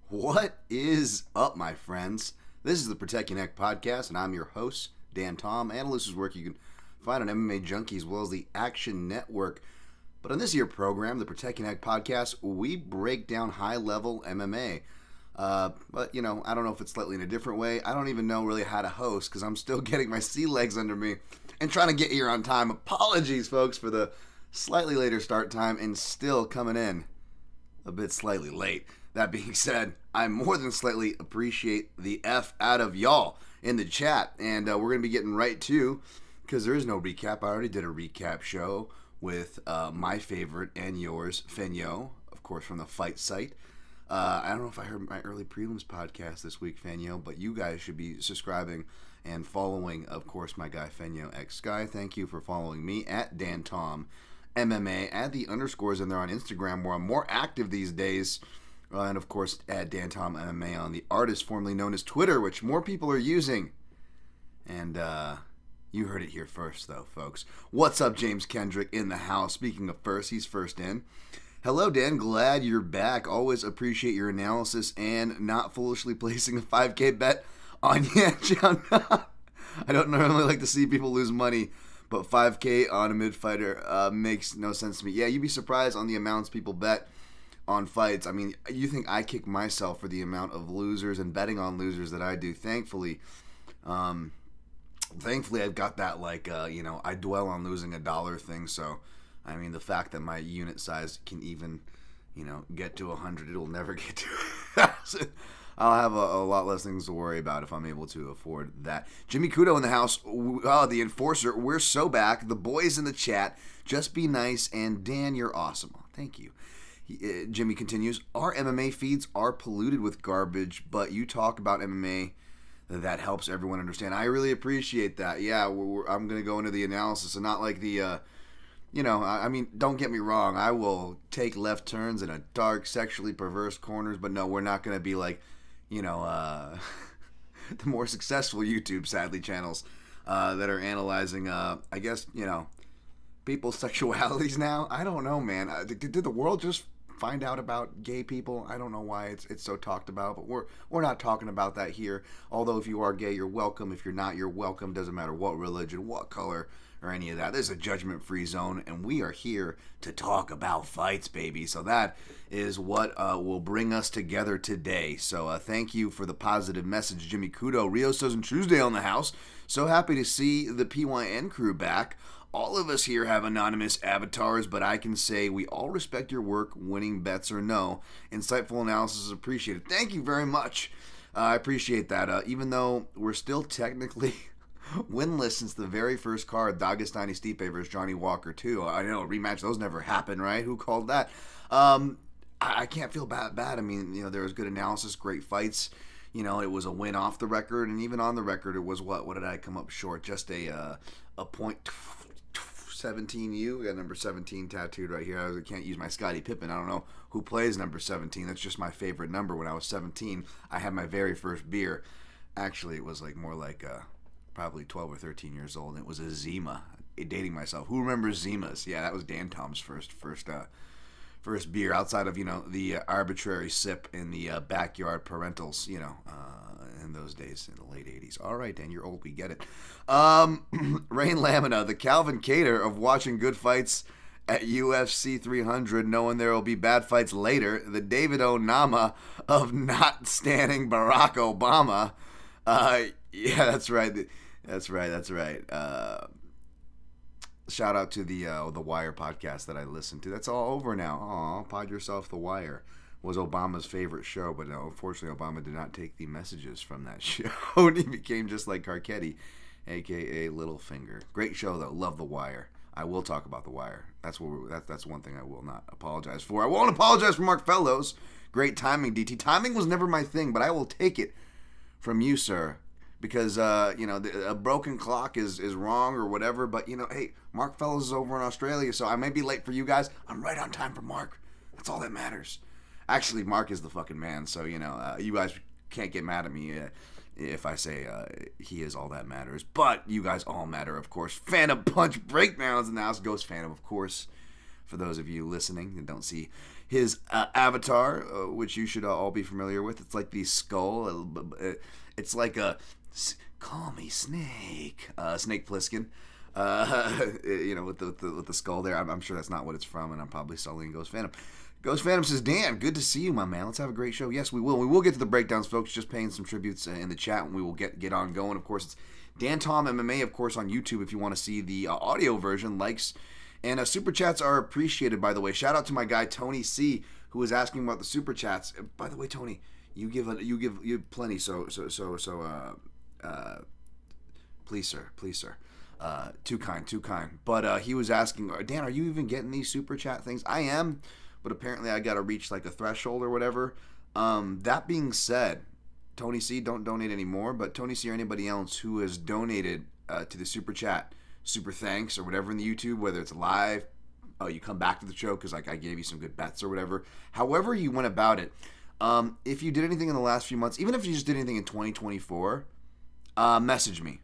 What is up, my friends? This is the Protect Your Neck podcast, and I'm your host, Dan Tom. Analysts' work you can find on MMA Junkie as well as the Action Network. But on this year program, the Protect Your Neck podcast, we break down high-level MMA. But, I don't know if it's slightly in a different way. I don't even know really how to host because I'm still getting my sea legs under me and trying to get here on time. Apologies, folks, for the slightly later start time and still coming in a bit slightly late. That being said, I more than slightly appreciate the F out of y'all in the chat. And we're going to be getting right to, because there is no recap. I already did a recap show with my favorite and yours, Fenyo, of course, from the Fight Site. I don't know if I heard my early prelims podcast this week, Fenyo, but you guys should be subscribing and following, of course, my guy, Fenyo X Sky. Thank you for following me at Dan Tom MMA. Add the underscores in there on Instagram, where I'm more active these days. And, of course, add Dan Tom MMA on the artist formerly known as Twitter, which more people are using. And you heard it here first, though, folks. What's up, James Kendrick in the house? Speaking of first, he's first in. Hello, Dan. Glad you're back. Always appreciate your analysis and not foolishly placing a 5K bet on Yan Xiaonan. I don't normally like to see people lose money, but 5K on a mid-fighter makes no sense to me. Yeah, you'd be surprised on the amounts people bet on fights. I mean, you think I kick myself for the amount of losers and betting on losers that I do. Thankfully, I've got that, I dwell on losing $1 thing. So, I mean, the fact that my unit size can even, get to 100, it'll never get to 1,000. I'll have a lot less things to worry about if I'm able to afford that. Jimmy Kudo in the house. The enforcer. We're so back. The boys in the chat. Just be nice. And Dan, you're awesome. Thank you. Jimmy continues, our MMA feeds are polluted with garbage, but you talk about MMA that helps everyone understand. I really appreciate that. Yeah, I'm going to go into the analysis and not like the, don't get me wrong. I will take left turns in a dark, sexually perverse corners, but no, we're not going to be like, the more successful YouTube, sadly, channels that are analyzing, people's sexualities now. I don't know, man. Did the world just find out about gay people? I don't know why it's so talked about, but we're not talking about that here. Although if you are gay, you're welcome. If you're not, you're welcome. Doesn't matter what religion, what color, or any of that. This is a judgment-free zone, and we are here to talk about fights, baby. So that is what will bring us together today. So thank you for the positive message, Jimmy Kudo. Rios doesn't Tuesday on the house. So happy to see the PYN crew back. All of us here have anonymous avatars, but I can say we all respect your work, winning bets or no. Insightful analysis is appreciated. Thank you very much. I appreciate that. Even though we're still technically winless since the very first card, Dagestani Stipe versus Johnny Walker 2. I know, rematch, those never happen, right? Who called that? I can't feel bad. I mean, there was good analysis, great fights. It was a win off the record, and even on the record, it was what did I come up short? Just a point 17U. I got number 17 tattooed right here. I can't use my Scottie Pippen. I don't know who plays number 17. That's just my favorite number. When I was 17, I had my very first beer. Actually, it was probably 12 or 13 years old, and it was a Zima. Dating myself. Who remembers Zimas? Yeah, that was Dan Tom's first beer outside of, the arbitrary sip in the backyard parentals, in those days in the late 80s. All right, Dan, you're old. We get it. Rain Lamina, the Calvin Cater of watching good fights at UFC 300, knowing there will be bad fights later. The David Onama of not standing Barack Obama. Yeah, that's right. That's right. Shout out to the Wire podcast that I listened to. That's all over now. Aw, pod yourself. The Wire was Obama's favorite show, but no, unfortunately, Obama did not take the messages from that show. And he became just like Carcetti, a.k.a. Littlefinger. Great show, though. Love The Wire. I will talk about The Wire. That's one thing I will not apologize for. I won't apologize for Mark Fellows. Great timing, DT. Timing was never my thing, but I will take it from you, sir. Because, a broken clock is wrong or whatever. But, hey, Mark Fellows is over in Australia, so I may be late for you guys. I'm right on time for Mark. That's all that matters. Actually, Mark is the fucking man, so, you guys can't get mad at me if I say he is all that matters. But you guys all matter, of course. Phantom Punch Breakdowns in the house. Ghost Phantom, of course. For those of you listening and don't see his avatar, which you should all be familiar with, it's like the skull. It's like a call me Snake, Snake Plissken. With the skull there. I'm sure that's not what it's from, and I'm probably sullying Ghost Phantom. Ghost Phantom says, Dan, good to see you, my man. Let's have a great show. Yes, we will. We will get to the breakdowns, folks. Just paying some tributes in the chat, and we will get on going. Of course, it's Dan Tom MMA, of course, on YouTube if you want to see the audio version. Likes and super chats are appreciated, by the way. Shout out to my guy Tony C, who was asking about the super chats. By the way, Tony, you give plenty. So please, sir. Too kind. But he was asking, Dan, are you even getting these super chat things? I am, but apparently I got to reach like a threshold or whatever. That being said, Tony C, don't donate anymore, but Tony C or anybody else who has donated to the super chat, super thanks or whatever in the YouTube, whether it's live, you come back to the show because like I gave you some good bets or whatever. However you went about it, if you did anything in the last few months, even if you just did anything in 2024, message me.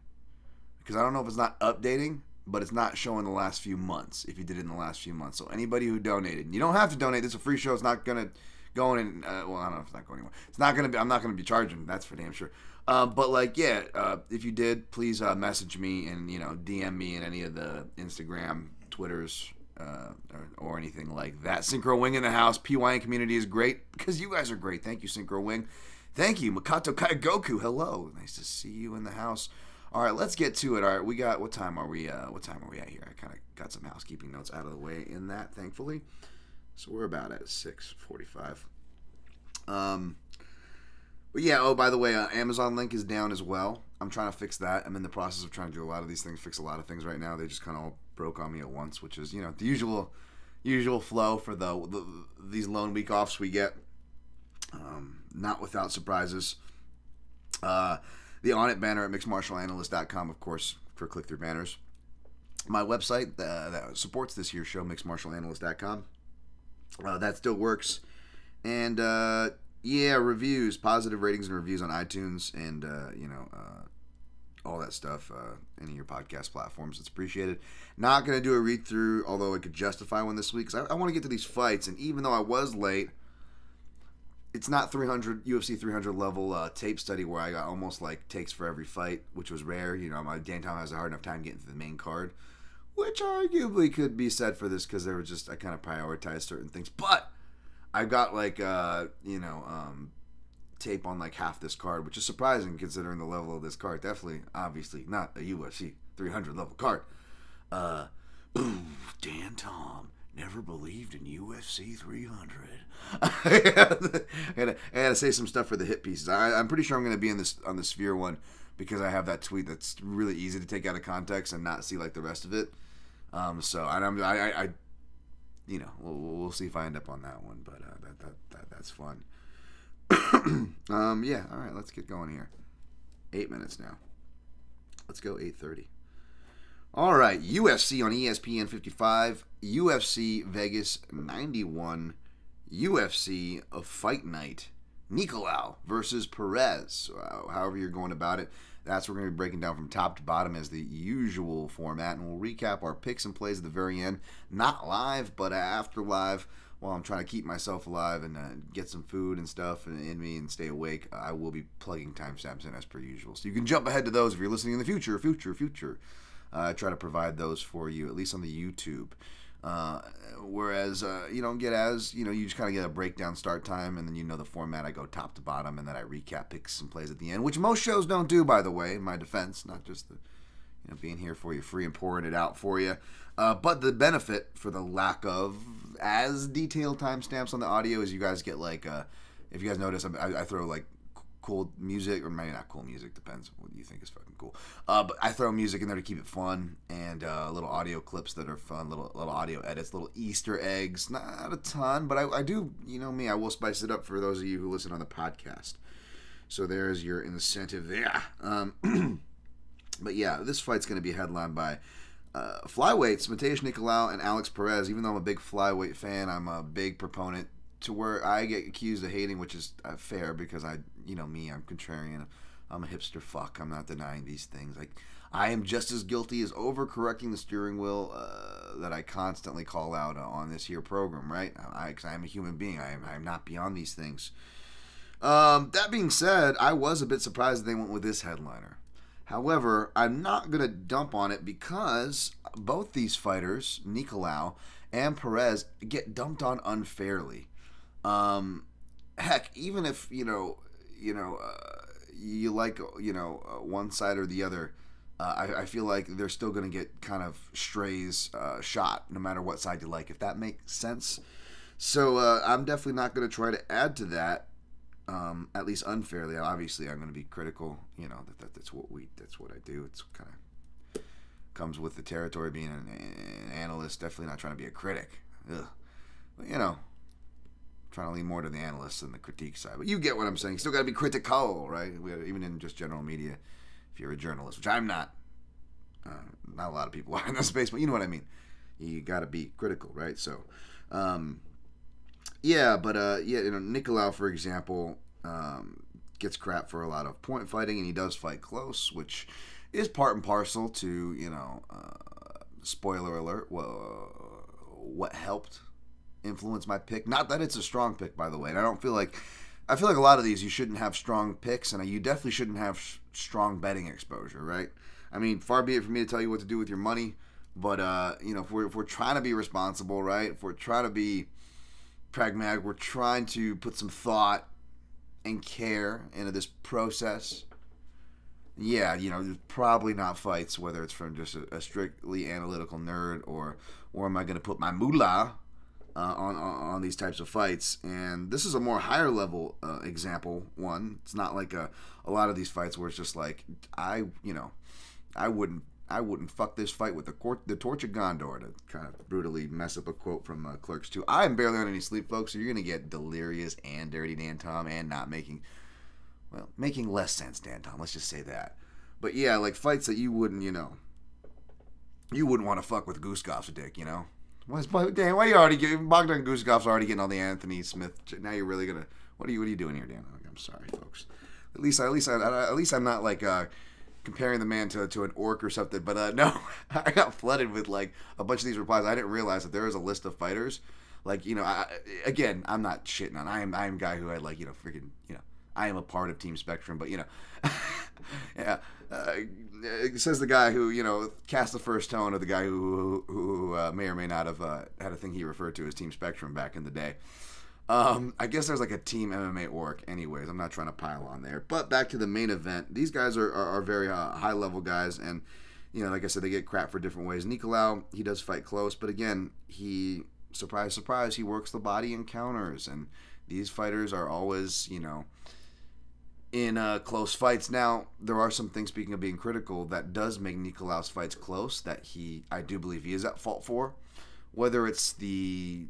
Because I don't know if it's not updating, but it's not showing the last few months, if you did it in the last few months. So anybody who donated, you don't have to donate. This is a free show. It's not going to go in, I don't know if it's not going anywhere. It's not going to be, I'm not going to be charging. That's for damn sure. But like, if you did, please message me and, DM me in any of the Instagram, Twitters, or anything like that. Synchro Wing in the house. PYN community is great because you guys are great. Thank you, Synchro Wing. Thank you, Makato Kaigoku. Hello. Nice to see you in the house. All right, let's get to it. All right, we got, what time are we at here? I kind of got some housekeeping notes out of the way in that, thankfully. So we're about at 6:45. But yeah, by the way, Amazon link is down as well. I'm trying to fix that. I'm in the process of trying to do a lot of these things, fix a lot of things right now. They just kind of all broke on me at once, which is, the usual flow for these lone week offs we get. Not without surprises. The On It banner at mixedmartialanalyst.com, of course, for click-through banners. My website that supports this here show, mixedmartialanalyst.com. That still works. And, reviews, positive ratings and reviews on iTunes and, all that stuff. Any of your podcast platforms, it's appreciated. Not going to do a read-through, although I could justify one this week, because I want to get to these fights. And even though I was late, it's not UFC 300 level tape study where I got almost like takes for every fight, which was rare. My Dan Tom has a hard enough time getting to the main card, which arguably could be said for this because I kind of prioritized certain things. But I got tape on like half this card, which is surprising considering the level of this card. Definitely, obviously, not a UFC 300 level card. Dan Tom never believed in UFC 300. I gotta say some stuff for the hit pieces. I'm pretty sure I'm gonna be on the Sphere one because I have that tweet that's really easy to take out of context and not see like the rest of it. We'll see if I end up on that one, but that's fun. All right, let's get going here. 8 minutes now. Let's go 8:30. All right, UFC on ESPN 55, UFC Vegas 91, UFC Fight Night, Nicolau versus Perez. However you're going about it, that's what we're going to be breaking down from top to bottom as the usual format, and we'll recap our picks and plays at the very end. Not live, but after live, while I'm trying to keep myself alive and get some food and stuff in me and stay awake, I will be plugging timestamps in as per usual. So you can jump ahead to those if you're listening in the future. I try to provide those for you, at least on the YouTube. Whereas you don't get you just kind of get a breakdown start time, and then the format. I go top to bottom, and then I recap picks and plays at the end, which most shows don't do, by the way, in my defense. Not just being here for you free and pouring it out for you. But the benefit for the lack of as detailed timestamps on the audio is you guys get if you guys notice, I throw cool music, or maybe not cool music, depends what you think is fucking cool. But I throw music in there to keep it fun, and little audio clips that are fun, little audio edits, little Easter eggs. Not a ton, but I do, me, I will spice it up for those of you who listen on the podcast. So there's your incentive there. But yeah, this fight's going to be headlined by flyweights, Matheus Nicolau and Alex Perez. Even though I'm a big flyweight fan, I'm a big proponent to where I get accused of hating, which is fair because I'm contrarian. I'm a hipster fuck. I'm not denying these things. Like, I am just as guilty as overcorrecting the steering wheel that I constantly call out on this here program, right? Because I am a human being. I am not beyond these things. That being said, I was a bit surprised that they went with this headliner. However, I'm not going to dump on it because both these fighters, Nicolau and Perez, get dumped on unfairly. Heck, even if, you like, one side or the other, I feel like they're still going to get kind of strays shot no matter what side you like, if that makes sense. So I'm definitely not going to try to add to that. At least unfairly. Obviously, I'm going to be critical. That's what I do. It's kind of comes with the territory being an analyst. Definitely not trying to be a critic. Ugh. But, trying to lean more to the analyst than the critique side. But you get what I'm saying. You still got to be critical, right? Even in just general media, if you're a journalist, which I'm not. Not a lot of people are in that space, but you know what I mean. You got to be critical, right? So, Nicolau, for example, gets crap for a lot of point fighting, and he does fight close, which is part and parcel to, spoiler alert, what helped influence my pick. Not that it's a strong pick, by the way, and I feel like a lot of these you shouldn't have strong picks, and you definitely shouldn't have strong betting exposure, right? I mean, far be it for me to tell you what to do with your money, but, if we're trying to be responsible, right, if we're trying to be pragmatic, we're trying to put some thought and care into this process. Yeah, there's probably not fights, whether it's from just a strictly analytical nerd or am I going to put my moolah on these types of fights. And this is a more higher level example one. It's not like a lot of these fights where it's just like, I wouldn't fuck this fight with the Torch of Gondor, to kind of brutally mess up a quote from Clerks 2. I'm barely on any sleep, folks, so you're going to get delirious and dirty Dan Tom and not making less sense Dan Tom. Let's just say that. But yeah, like fights that you wouldn't want to fuck with Guskov's dick, Dan, why you already getting, Bogdan Guskov's already getting all the Anthony Smith. Now you're really going to, what are you doing here, Dan? I'm sorry, folks. At least I'm not like, comparing the man to an orc or something, but no, I got flooded with like a bunch of these replies. I didn't realize that there is a list of fighters. Like, again, I'm not shitting on. I am a guy who I am a part of Team Spectrum, but yeah. It says the guy who cast the first tone of the guy who may or may not have had a thing he referred to as Team Spectrum back in the day. I guess there's like a Team MMA orc. Anyways, I'm not trying to pile on there. But back to the main event. These guys are very high-level guys, and, like I said, they get crap for different ways. Nicolau, he does fight close, but again, he, surprise, surprise, he works the body and counters, and these fighters are always, in close fights. Now, there are some things, speaking of being critical, that does make Nicolau's fights close that I do believe he is at fault for. Whether it's the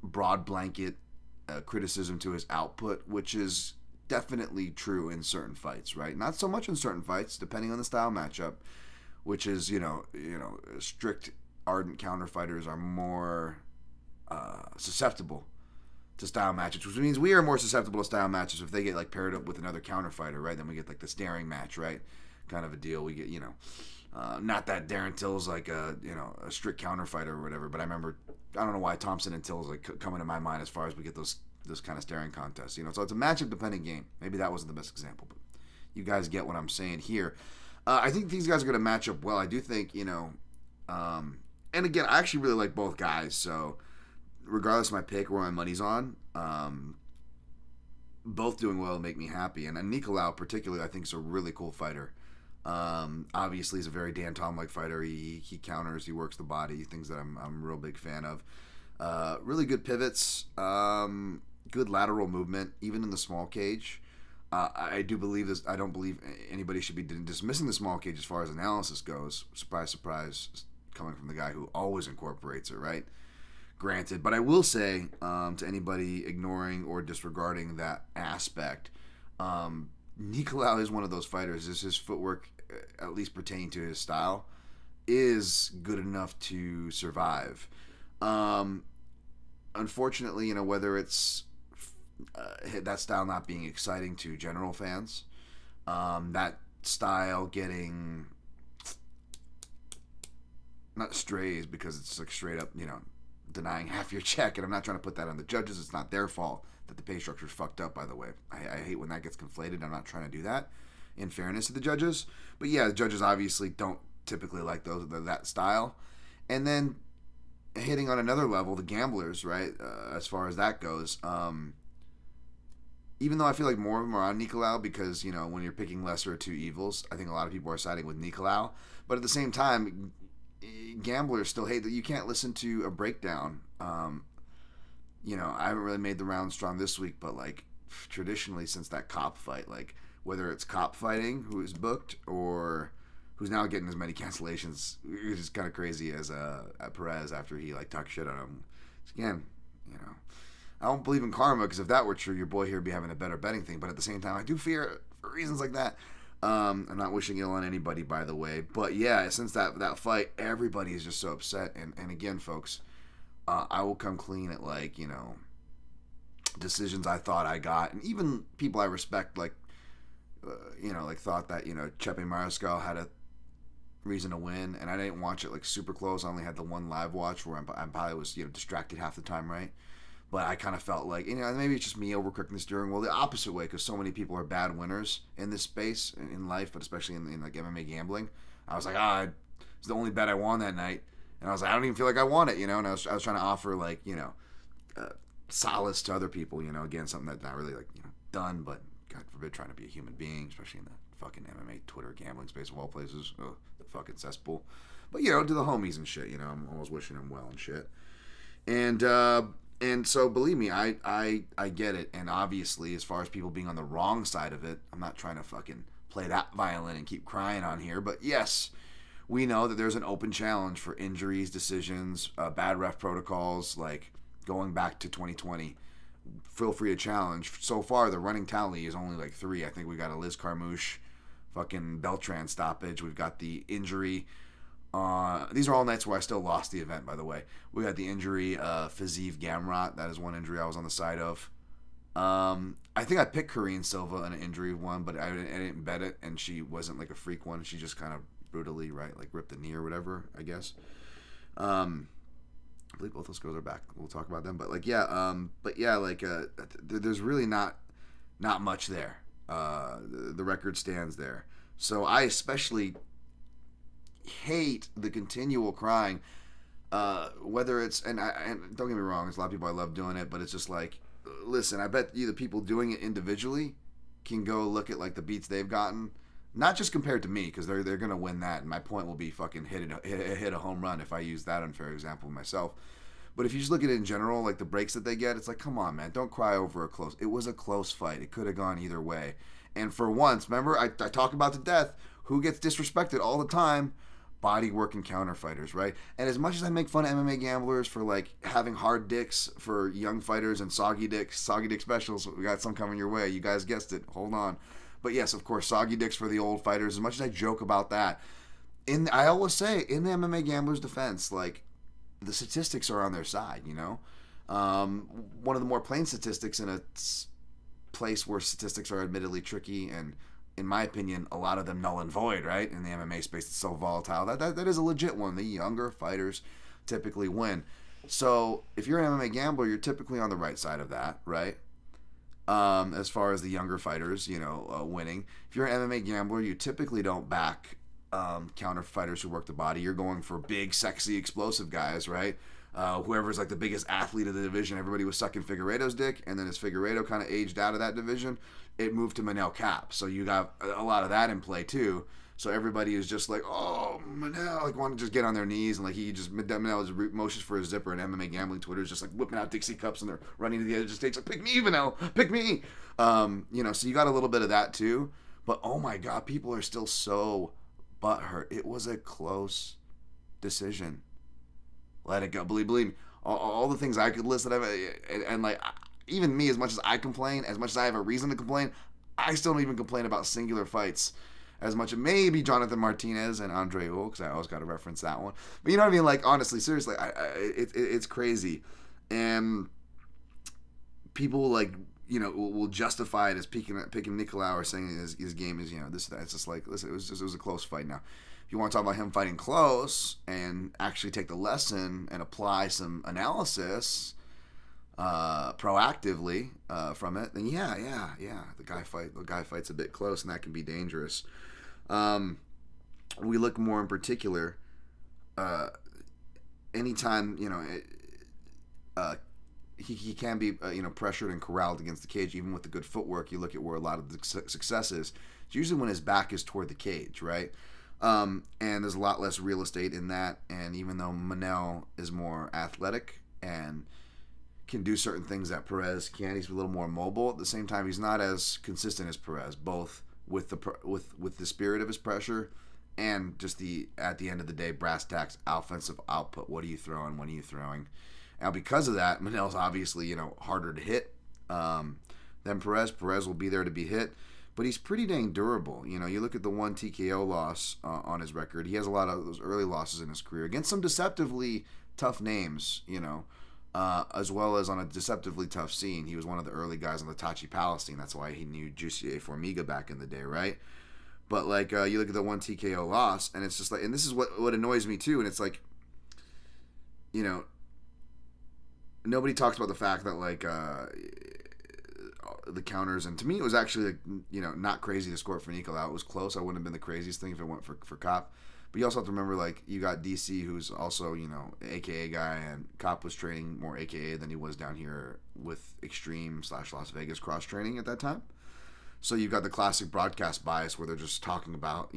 broad blanket criticism to his output, which is definitely true in certain fights, right? Not so much in certain fights, depending on the style matchup, which is, strict, ardent counter fighters are more susceptible to style matches, which means we are more susceptible to style matches if they get like paired up with another counter fighter, right? Then we get like the staring match, right? Kind of a deal. We get, not that Darren Till's like a strict counter fighter or whatever, but I don't know why Thompson and Till's like coming to my mind as far as we get those kind of staring contests, so it's a matchup dependent game. Maybe that wasn't the best example, but you guys get what I'm saying here. I think these guys are going to match up well. I do think, and again, I actually really like both guys, so regardless of my pick or where my money's on, both doing well make me happy. And Nicolau particularly, I think, is a really cool fighter. Obviously, he's a very Dan Tom-like fighter. He counters, he works the body, things that I'm a real big fan of. Really good pivots, good lateral movement, even in the small cage. I do believe this. I don't believe anybody should be dismissing the small cage as far as analysis goes. Surprise, surprise, coming from the guy who always incorporates it, right? Granted, but I will say to anybody ignoring or disregarding that aspect, Nicolau is one of those fighters. His footwork, at least pertaining to his style, is good enough to survive. Unfortunately, whether it's that style not being exciting to general fans, That style getting not strays because it's like straight up, denying half your check. And I'm not trying to put that on the judges. It's not their fault that the pay structure is fucked up, by the way. I hate when that gets conflated. I'm not trying to do that in fairness to the judges. But yeah, the judges obviously don't typically like that style. And then hitting on another level, the gamblers, right, as far as that goes, even though I feel like more of them are on Nicolau because, when you're picking lesser of two evils, I think a lot of people are siding with Nicolau. But at the same time, gamblers still hate that you can't listen to a breakdown. I haven't really made the round strong this week, but like traditionally since that cop fight, like whether it's cop fighting who is booked or who's now getting as many cancellations, which is kind of crazy as Perez after he like talked shit on him. Again, I don't believe in karma because if that were true, your boy here would be having a better betting thing. But at the same time, I do fear for reasons like that. I'm not wishing ill on anybody, by the way. But yeah, since that fight, everybody is just so upset. And again, folks, I will come clean at like, decisions I thought I got. And even people I respect, like, thought that, Chepe Mariscal had a reason to win. And I didn't watch it like super close. I only had the one live watch where I probably was, distracted half the time, right? But I kind of felt like, maybe it's just me overcooking the steering wheel the opposite way because so many people are bad winners in this space, in life, but especially in like MMA gambling. I was like, it's the only bet I won that night. And I was like, I don't even feel like I won it, and I was trying to offer like, solace to other people, again, something that's not really like, done, but God forbid trying to be a human being, especially in the fucking MMA Twitter gambling space of all places. Ugh, the fucking cesspool. But, to the homies and shit, I'm always wishing them well and shit. And so, believe me, I get it. And obviously, as far as people being on the wrong side of it, I'm not trying to fucking play that violin and keep crying on here. But yes, we know that there's an open challenge for injuries, decisions, bad ref protocols, like going back to 2020. Feel free to challenge. So far, the running tally is only like 3. I think we got a Liz Carmouche fucking Beltran stoppage. We've got the injury. These are all nights where I still lost the event, by the way. We had the injury, Fiziev Gamrot. That is one injury I was on the side of. I think I picked Corinne Silva in an injury one, but I didn't bet it, and she wasn't like a freak one. She just kind of brutally, right, like ripped the knee or whatever, I guess. I believe both those girls are back. We'll talk about them. But there's really not much there. The record stands there. So I especially hate the continual crying, whether it's and don't get me wrong, there's a lot of people I love doing it, but it's just like, listen, I bet you the people doing it individually can go look at like the beats they've gotten, not just compared to me because they're gonna win that, and my point will be fucking hit a home run if I use that unfair example myself. But if you just look at it in general, like the breaks that they get, it's like, come on, man, don't cry over it was a close fight. It could have gone either way. And for once, remember I talk about to death who gets disrespected all the time. Body work and counter fighters, right? And as much as I make fun of MMA gamblers for like having hard dicks for young fighters and soggy dick specials, we got some coming your way. You guys guessed it. Hold on. But yes, of course, soggy dicks for the old fighters. As much as I joke about that, I always say in the MMA gamblers' defense, like the statistics are on their side. One of the more plain statistics in a place where statistics are admittedly tricky and, in my opinion, a lot of them null and void, right? In the MMA space, it's so volatile. That is a legit one. The younger fighters typically win. So if you're an MMA gambler, you're typically on the right side of that, right? As far as the younger fighters, winning. If you're an MMA gambler, you typically don't back counter fighters who work the body. You're going for big, sexy, explosive guys, right? Whoever's like the biggest athlete of the division. Everybody was sucking Figueiredo's dick, and then as Figueiredo kind of aged out of that division, it moved to Manel Cap. So you got a lot of that in play too. So everybody is just like, oh, Manel, like want to just get on their knees, and like Manel just motions for his zipper, and MMA gambling Twitter is just like whipping out Dixie cups, and they're running to the edge of the stage like, pick me, Manel, pick me. So you got a little bit of that too. But oh my God, people are still so butthurt. It was a close decision. Let it go. Believe me, all the things I could list that and like even me, as much as I complain, as much as I have a reason to complain, I still don't even complain about singular fights as much as maybe Jonathan Martinez and Andre Ul, because I always got to reference that one. But you know what I mean? Like, honestly, seriously, it's crazy. And people, like, will justify it as picking Nicolau or saying his game is this that. It's just like, listen, it was a close fight. Now, if you want to talk about him fighting close and actually take the lesson and apply some analysis proactively from it, then the guy fights a bit close, and that can be dangerous. We look more in particular anytime he can be pressured and corralled against the cage, even with the good footwork. You look at where a lot of the success is. It's usually when his back is toward the cage, right? And there's a lot less real estate in that. And even though Manel is more athletic and can do certain things that Perez can't, he's a little more mobile. At the same time, he's not as consistent as Perez, both with the spirit of his pressure and just at the end of the day, brass tacks offensive output. What are you throwing? When are you throwing? Now, because of that, Manel's obviously, harder to hit than Perez. Perez will be there to be hit, but he's pretty dang durable. You look at the one TKO loss on his record. He has a lot of those early losses in his career against some deceptively tough names, as well as on a deceptively tough scene. He was one of the early guys on the Tachi Palace scene. That's why he knew Jussier Formiga back in the day, right? But, you look at the one TKO loss, and it's just like, and this is what annoys me, too, and it's like, nobody talks about the fact that the counters, and to me it was actually not crazy to score for Nicolau. It was close. I wouldn't have been the craziest thing if it went for Kopp. But you also have to remember you got DC, who's also AKA guy, and Kopp was training more AKA than he was down here with Extreme / Las Vegas cross training at that time. So you've got the classic broadcast bias where they're just talking about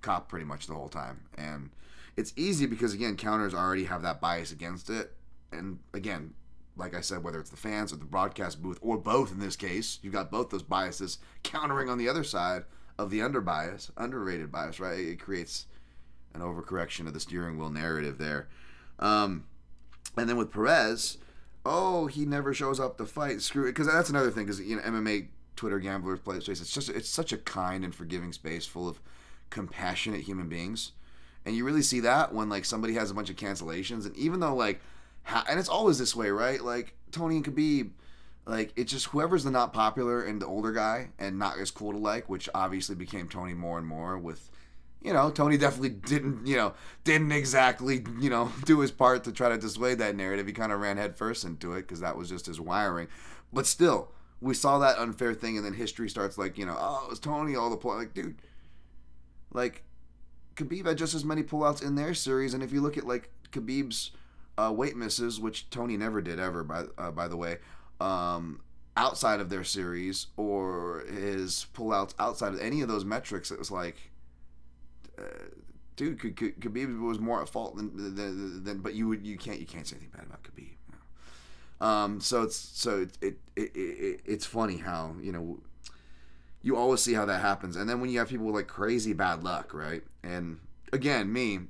Kopp pretty much the whole time, and it's easy because again counters already have that bias against it. And again, like I said, whether it's the fans or the broadcast booth or both in this case, you've got both those biases countering on the other side of the underrated bias, right? It creates an overcorrection of the steering wheel narrative there. And then with Perez, he never shows up to fight. Screw it, because that's another thing. Because MMA Twitter gamblers play space. It's such a kind and forgiving space full of compassionate human beings, and you really see that when somebody has a bunch of cancellations, and even though and it's always this way, right? Tony and Khabib, it's just whoever's the not popular and the older guy and not as cool to which obviously became Tony more and more with, Tony definitely didn't exactly, do his part to try to dissuade that narrative. He kind of ran headfirst into it because that was just his wiring. But still, we saw that unfair thing, and then history starts it was Tony all the point. Dude, Khabib had just as many pullouts in their series, and if you look at Khabib's weight misses, which Tony never did ever, by the way, outside of their series, or his pullouts outside of any of those metrics, it was dude, Khabib was more at fault than but you can't say anything bad about Khabib. So it's funny how you always see how that happens, and then when you have people with crazy bad luck, right? And again, me.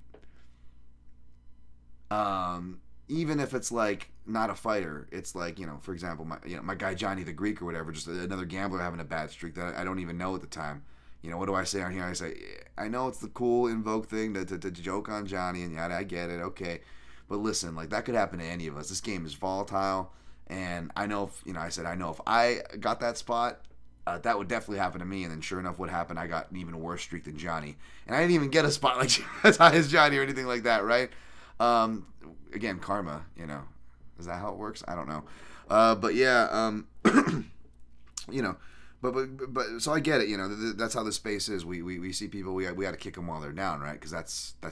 Even if it's not a fighter, it's for example, my guy Johnny the Greek or whatever, just another gambler having a bad streak that I don't even know at the time. What do I say on here? I say, I know it's the cool invoke thing to joke on Johnny, and I get it, okay, but listen, that could happen to any of us. This game is volatile, and I know if I got that spot, that would definitely happen to me. And then sure enough, what happened? I got an even worse streak than Johnny, and I didn't even get a spot as high as Johnny or anything like that, right? Again, karma, is that how it works? I don't know. But yeah, but so I get it, that's how the space is. We see people, we got to kick them while they're down, right? Because that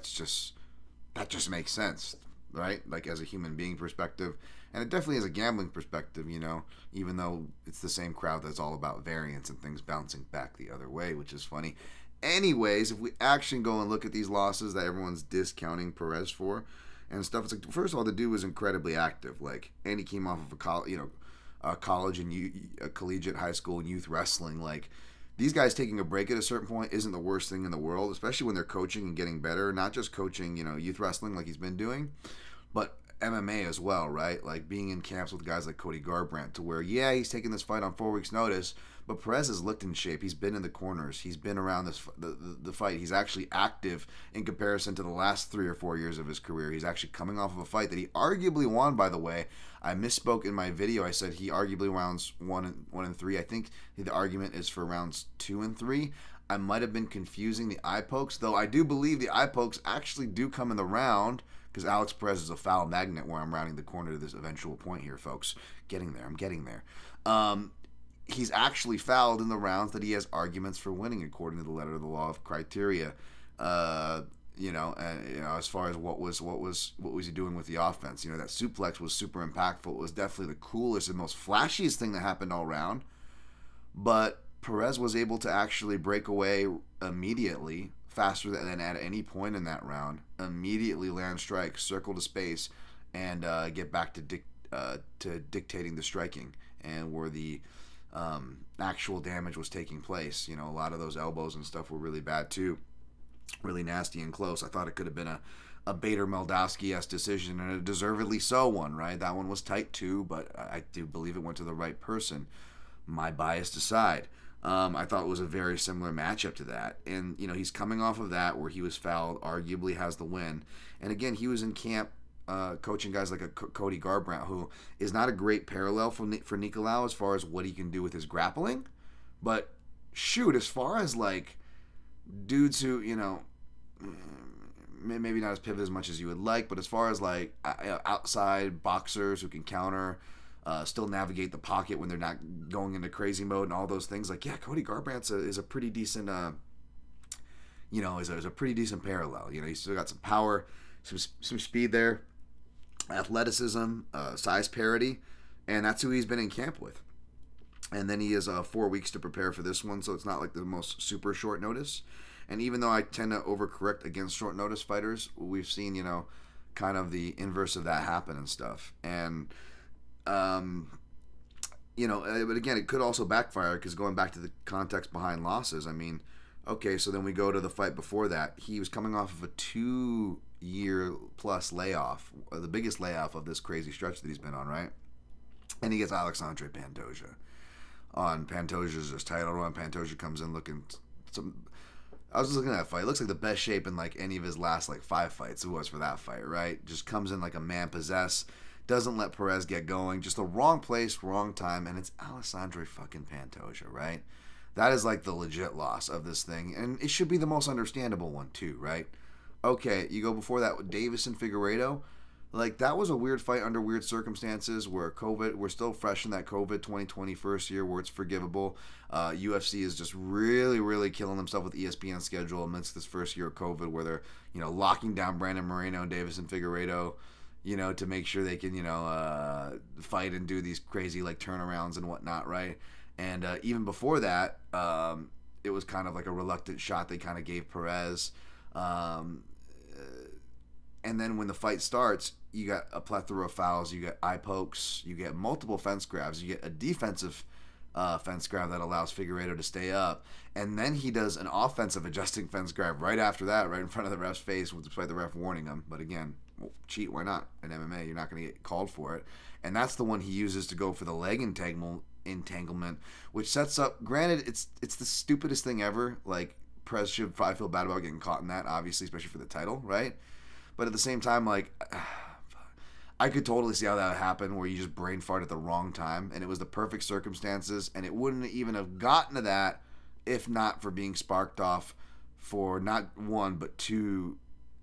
just makes sense, right? As a human being perspective, and it definitely is a gambling perspective, even though it's the same crowd that's all about variance and things bouncing back the other way, which is funny. Anyways, if we actually go and look at these losses that everyone's discounting Perez for and stuff, it's first of all, the dude was incredibly active. And he came off of a college and collegiate, high school, and youth wrestling. These guys taking a break at a certain point isn't the worst thing in the world, especially when they're coaching and getting better. Not just coaching, youth wrestling like he's been doing, but MMA as well, right? Like being in camps with guys like Cody Garbrandt, to where, yeah, he's taking this fight on 4 weeks' notice, but Perez has looked in shape. He's been in the corners. He's been around the fight. He's actually active in comparison to the last 3 or 4 years of his career. He's actually coming off of a fight that he arguably won, by the way. I misspoke in my video. I said he arguably rounds 1 and 3. I think the argument is for rounds 2 and 3. I might have been confusing the eye pokes, though I do believe the eye pokes actually do come in the round, because Alex Perez is a foul magnet where I'm rounding the corner to this eventual point here, folks. I'm getting there. He's actually fouled in the rounds that he has arguments for winning, according to the letter of the law of criteria. As far as what was he doing with the offense? That suplex was super impactful. It was definitely the coolest and most flashiest thing that happened all round. But Perez was able to actually break away immediately, faster than at any point in that round, immediately land strikes, circle to space, and get back to dictating the striking, and where the actual damage was taking place. A lot of those elbows and stuff were really bad too, really nasty and close. I thought it could have been a Bader Meldowski-esque decision, and a deservedly so one, right? That one was tight too, but I do believe it went to the right person. My bias aside. I thought it was a very similar matchup to that. And, he's coming off of that where he was fouled, arguably has the win. And again, he was in camp coaching guys like a Cody Garbrandt, who is not a great parallel for Nicolau as far as what he can do with his grappling. But, shoot, as far as, like, dudes who, maybe not as pivot as much as you would like, but as far as, like, outside boxers who can counter, still navigate the pocket when they're not going into crazy mode and all those things. Like, yeah, Cody Garbrandt is a pretty decent, is a pretty decent parallel. He's still got some power, some speed there, athleticism, size parity, and that's who he's been in camp with. And then he has 4 weeks to prepare for this one, so it's not like the most super short notice. And even though I tend to overcorrect against short notice fighters, we've seen, kind of the inverse of that happen and stuff. And but again, it could also backfire, because going back to the context behind losses, I mean, okay, so then we go to the fight before that. He was coming off of a 2-year-plus layoff, the biggest layoff of this crazy stretch that he's been on, right? And he gets Alexandre Pantoja on Pantoja's title run. Pantoja comes in looking I was just looking at that fight. It looks like the best shape in like any of his last 5 fights it was for that fight, right? Just comes in like a man possessed. Doesn't let Perez get going. Just the wrong place, wrong time, and it's Alexandre fucking Pantoja, right? That is like the legit loss of this thing, and it should be the most understandable one too, right? Okay, you go before that with Davis and Figueiredo. Like, that was a weird fight under weird circumstances where we're still fresh in that COVID 2020 first year where it's forgivable. UFC is just really, really killing themselves with ESPN schedule amidst this first year of COVID, where they're, locking down Brandon Moreno and Davis and Figueiredo, to make sure they can, fight and do these crazy, turnarounds and whatnot, right? And even before that, it was kind of like a reluctant shot they kind of gave Perez. And then when the fight starts, you got a plethora of fouls, you get eye pokes, you get multiple fence grabs, you get a defensive fence grab that allows Figueiredo to stay up, and then he does an offensive adjusting fence grab right after that, right in front of the ref's face, despite the ref warning him. But again, cheat, why not? In MMA, you're not going to get called for it. And that's the one he uses to go for the leg entanglement, which sets up, granted, it's the stupidest thing ever. Like, Perez should probably feel bad about getting caught in that, obviously, especially for the title, right? But at the same time, I could totally see how that would happen, where you just brain fart at the wrong time, and it was the perfect circumstances, and it wouldn't even have gotten to that if not for being sparked off for not one, but two.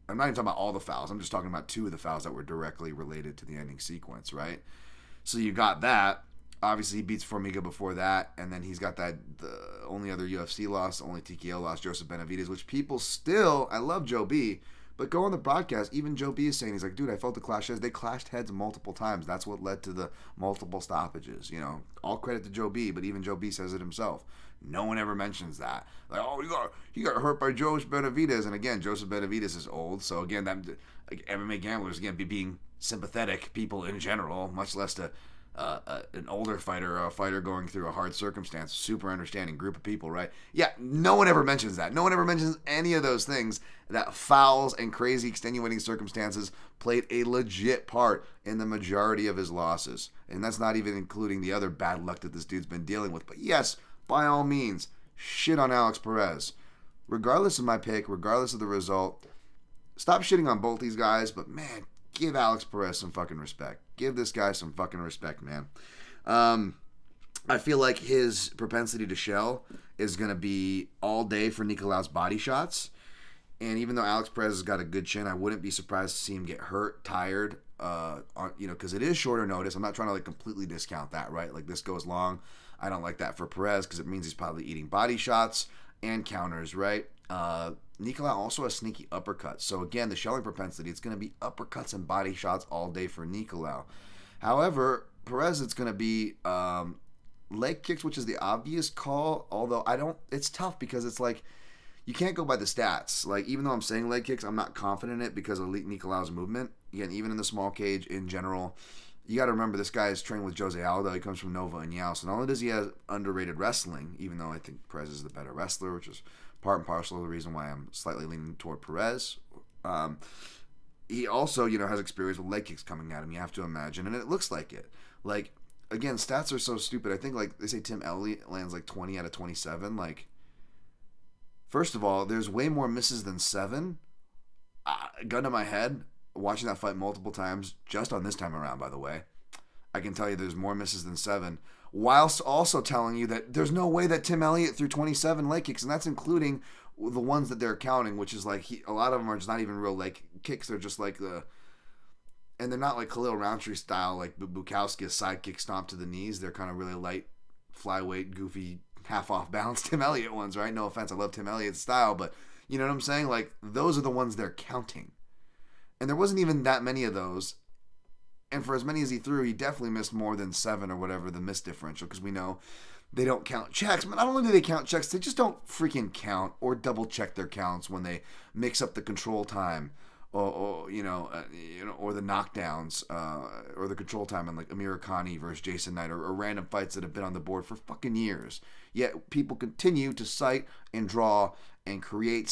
I'm not even talking about all the fouls. I'm just talking about 2 of the fouls that were directly related to the ending sequence, right? So you got that. Obviously, he beats Formiga before that, and then he's got the only other UFC loss, only TKO loss, Joseph Benavidez, which people still, I love Joe B., but go on the broadcast, even Joe B is saying, he's like, dude, I felt the clash heads. They clashed heads multiple times. That's what led to the multiple stoppages. All credit to Joe B, but even Joe B says it himself. No one ever mentions that. Like, oh, he got hurt by Joseph Benavidez. And again, Joseph Benavidez is old. So again, that MMA gamblers, again, being sympathetic people in general, much less to an older fighter or a fighter going through a hard circumstance, super understanding group of people, right? Yeah, no one ever mentions that. No one ever mentions any of those things, that fouls and crazy extenuating circumstances played a legit part in the majority of his losses. And that's not even including the other bad luck that this dude's been dealing with. But yes, by all means, shit on Alex Perez. Regardless of my pick, regardless of the result, stop shitting on both these guys, but man, give Alex Perez some fucking respect. Give this guy some fucking respect, man. I feel like his propensity to shell is going to be all day for Nicolau's body shots. And even though Alex Perez has got a good chin, I wouldn't be surprised to see him get hurt, tired, because it is shorter notice. I'm not trying to like completely discount that, right? Like this goes long. I don't like that for Perez because it means he's probably eating body shots and counters, right? Nicolau also has sneaky uppercuts. So again, the shelling propensity, it's going to be uppercuts and body shots all day for Nicolau. However, Perez, it's going to be leg kicks, which is the obvious call. Although it's tough because it's like, you can't go by the stats. Like, even though I'm saying leg kicks, I'm not confident in it because of Nicolau's movement. Again, even in the small cage in general, you got to remember this guy is trained with Jose Aldo. He comes from Nova and Yao. So not only does he have underrated wrestling, even though I think Perez is the better wrestler, which is part and parcel of the reason why I'm slightly leaning toward Perez. He also, has experience with leg kicks coming at him, you have to imagine. And it looks like it. Like, again, stats are so stupid. I think, like, they say Tim Elliott lands, like, 20 out of 27. Like, first of all, there's way more misses than 7. Gun to my head, watching that fight multiple times, just on this time around, by the way, I can tell you there's more misses than 7, whilst also telling you that there's no way that Tim Elliott threw 27 leg kicks, and that's including the ones that they're counting, which is like a lot of them are just not even real leg kicks. They're just like and they're not like Khalil Roundtree style, like Bukowski, a side kick stomp to the knees. They're kind of really light, flyweight, goofy, half off balance Tim Elliott ones, right? No offense, I love Tim Elliott's style, but you know what I'm saying? Like, those are the ones they're counting. And there wasn't even that many of those. And for as many as he threw, he definitely missed more than 7 or whatever the miss differential, because we know they don't count checks. But not only do they count checks, they just don't freaking count or double check their counts when they mix up the control time or the knockdowns or the control time in like Amir Khani versus Jason Knight or random fights that have been on the board for fucking years. Yet people continue to cite and draw and create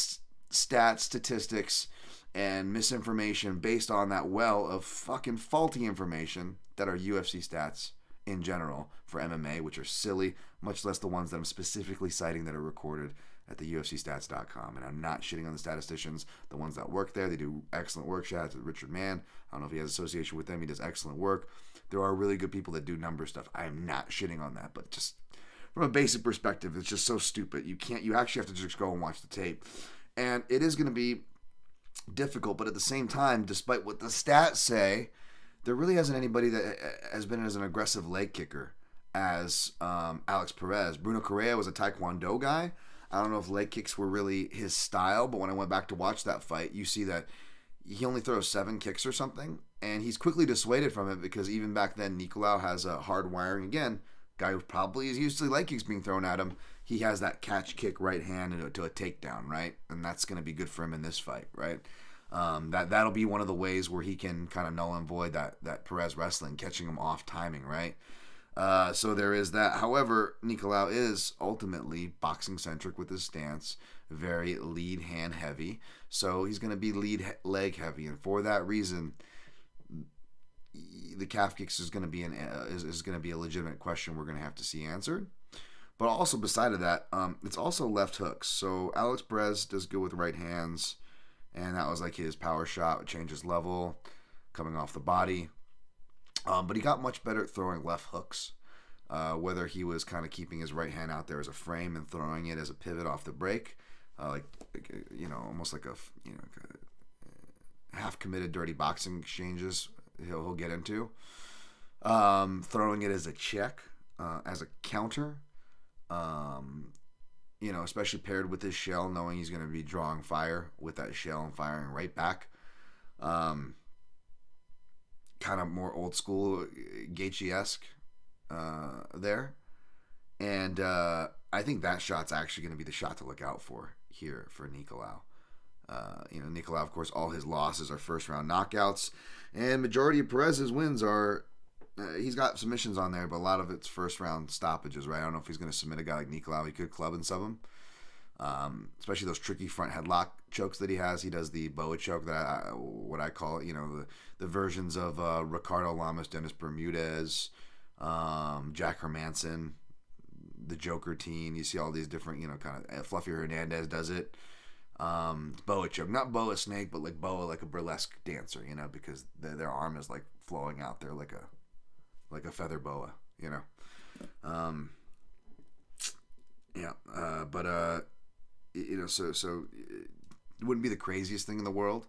stats, statistics, and misinformation based on that well of fucking faulty information that are UFC stats in general for MMA, which are silly, much less the ones that I'm specifically citing that are recorded at the UFCstats.com. And I'm not shitting on the statisticians, the ones that work there. They do excellent work. Shout out to Richard Mann. I don't know if he has association with them. He does excellent work. There are really good people that do number stuff. I am not shitting on that, but just from a basic perspective, it's just so stupid. You actually have to just go and watch the tape. And it is going to be difficult, but at the same time, despite what the stats say, there really hasn't anybody that has been as an aggressive leg kicker as Alex Perez. Bruno Correa was a Taekwondo guy. I don't know if leg kicks were really his style, but when I went back to watch that fight, you see that he only throws 7 kicks or something, and he's quickly dissuaded from it because even back then, Nicolau has a hard wiring. Again, guy who probably is used to leg kicks being thrown at him. He has that catch kick right hand to a takedown, right? And that's going to be good for him in this fight, right? That'll be one of the ways where he can kind of null and void that Perez wrestling, catching him off timing, right? So there is that. However, Nicolau is ultimately boxing-centric with his stance, very lead hand heavy. So he's going to be leg heavy, and for that reason, the calf kicks is going to be a legitimate question we're going to have to see answered. But also beside of that, it's also left hooks. So Alex Perez does good with right hands, and that was like his power shot, changes level, coming off the body. But he got much better at throwing left hooks, whether he was kind of keeping his right hand out there as a frame and throwing it as a pivot off the break, almost like a half-committed dirty boxing exchanges he'll get into. Throwing it as a check, as a counter, especially paired with his shell, knowing he's going to be drawing fire with that shell and firing right back. Kind of more old school Gaethje-esque there. And I think that shot's actually going to be the shot to look out for here for Nicolau. Nicolau, of course, all his losses are first-round knockouts, and majority of Perez's wins are he's got submissions on there, but a lot of it's first round stoppages, right? I don't know if he's going to submit a guy like Nicolau. He could club and sub him, especially those tricky front headlock chokes that he has. He does the boa choke, what I call it, the versions of Ricardo Lamas, Dennis Bermudez, Jack Hermanson, the Joker team. You see all these different, kind of Fluffy Hernandez does it. Boa choke, not boa snake, but like boa, like a burlesque dancer, because their arm is like flowing out there like a feather boa, so it wouldn't be the craziest thing in the world.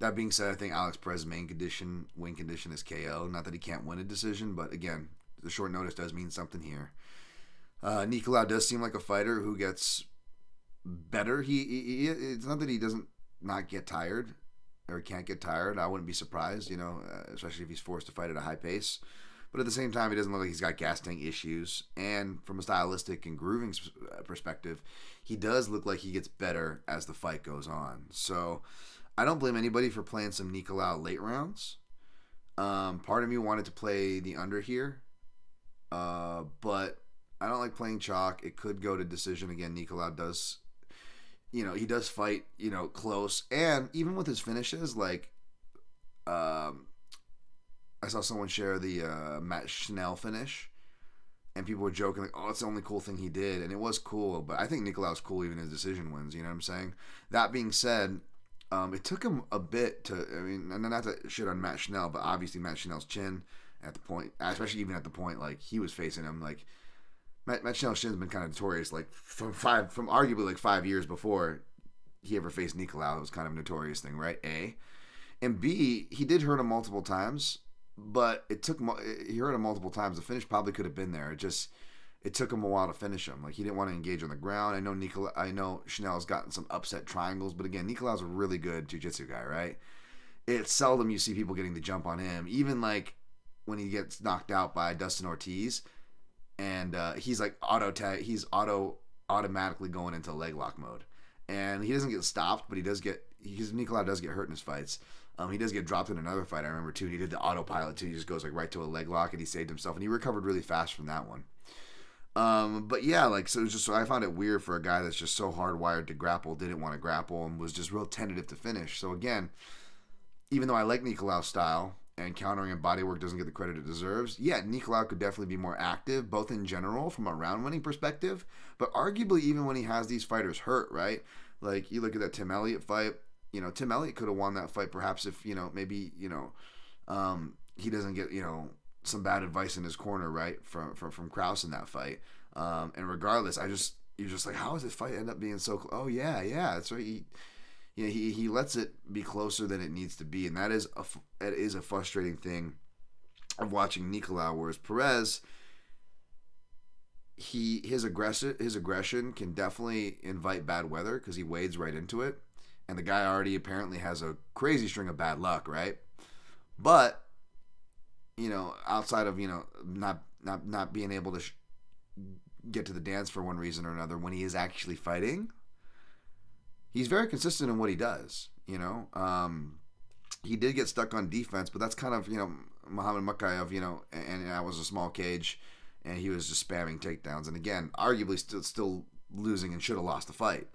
That being said, I think Alex Perez's win condition is KO. Not that he can't win a decision, but again, the short notice does mean something here. Nicolau does seem like a fighter who gets better. It's not that he doesn't not get tired or can't get tired. I wouldn't be surprised, especially if he's forced to fight at a high pace. But at the same time, he doesn't look like he's got gas tank issues. And from a stylistic and grooving perspective, he does look like he gets better as the fight goes on. So I don't blame anybody for playing some Nicolau late rounds. Part of me wanted to play the under here, but I don't like playing chalk. It could go to decision again. Nicolau does, he does fight, close, and even with his finishes, like, I saw someone share the Matt Schnell finish, and people were joking like, "Oh, it's the only cool thing he did," and it was cool. But I think Nicolau's cool even in his decision wins. You know what I'm saying? That being said, it took him a bit to. I mean, and not to shit on Matt Schnell, but obviously Matt Schnell's chin at the point, especially even at the point like he was facing him, like Matt Schnell's chin's been kind of notorious, like from arguably like 5 years before he ever faced Nicolau. It was kind of a notorious thing, right? A, and B, he did hurt him multiple times. But he hurt him multiple times. The finish probably could have been there. It took him a while to finish him. Like, he didn't want to engage on the ground. I know Schnell's gotten some upset triangles, but again, Nicolau's a really good jiu-jitsu guy, right? It's seldom you see people getting the jump on him. Even like when he gets knocked out by Dustin Ortiz, and he's like automatically going into leg lock mode, and he doesn't get stopped, but Nicolau does get hurt in his fights. He does get dropped in another fight, I remember, too. He did the autopilot, too. He just goes like right to a leg lock, and he saved himself. And he recovered really fast from that one. But yeah, like, so it was just, I found it weird for a guy that's just so hardwired to grapple, didn't want to grapple, and was just real tentative to finish. So again, even though I like Nicolau's style, and countering and bodywork doesn't get the credit it deserves, yeah, Nicolau could definitely be more active, both in general, from a round-winning perspective, but arguably even when he has these fighters hurt, right? Like, you look at that Tim Elliott fight. Tim Elliott could have won that fight perhaps if, maybe, he doesn't get, some bad advice in his corner, right, from Krause in that fight. And regardless, you're just like, how does this fight end up being so close? Oh, yeah, that's right. He lets it be closer than it needs to be, and that is a frustrating thing of watching Nicolau, whereas Perez, his aggression can definitely invite bad weather because he wades right into it. And the guy already apparently has a crazy string of bad luck, right? But, outside of, not being able to get to the dance for one reason or another, when he is actually fighting, he's very consistent in what he does, He did get stuck on defense, but that's kind of, Muhammad Makayev, and that was a small cage, and he was just spamming takedowns. And again, arguably still losing and should have lost the fight.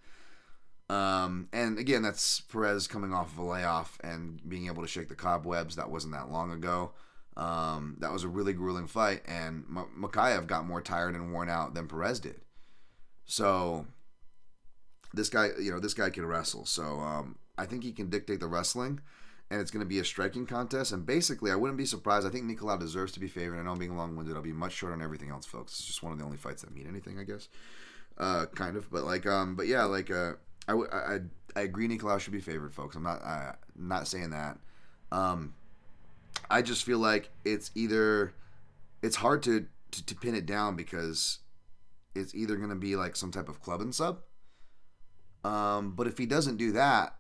And again, that's Perez coming off of a layoff and being able to shake the cobwebs. That wasn't that long ago. That was a really grueling fight, and Makayev got more tired and worn out than Perez did. So this guy can wrestle. So I think he can dictate the wrestling, and it's going to be a striking contest. And basically, I wouldn't be surprised. I think Nicolau deserves to be favored. I know I'm being long-winded. I'll be much short on everything else, folks. It's just one of the only fights that mean anything, I guess. Kind of, but I agree Nicolau should be favored, folks. I'm not saying that. I just feel like it's hard to pin it down because it's either going to be like some type of club and sub. But if he doesn't do that,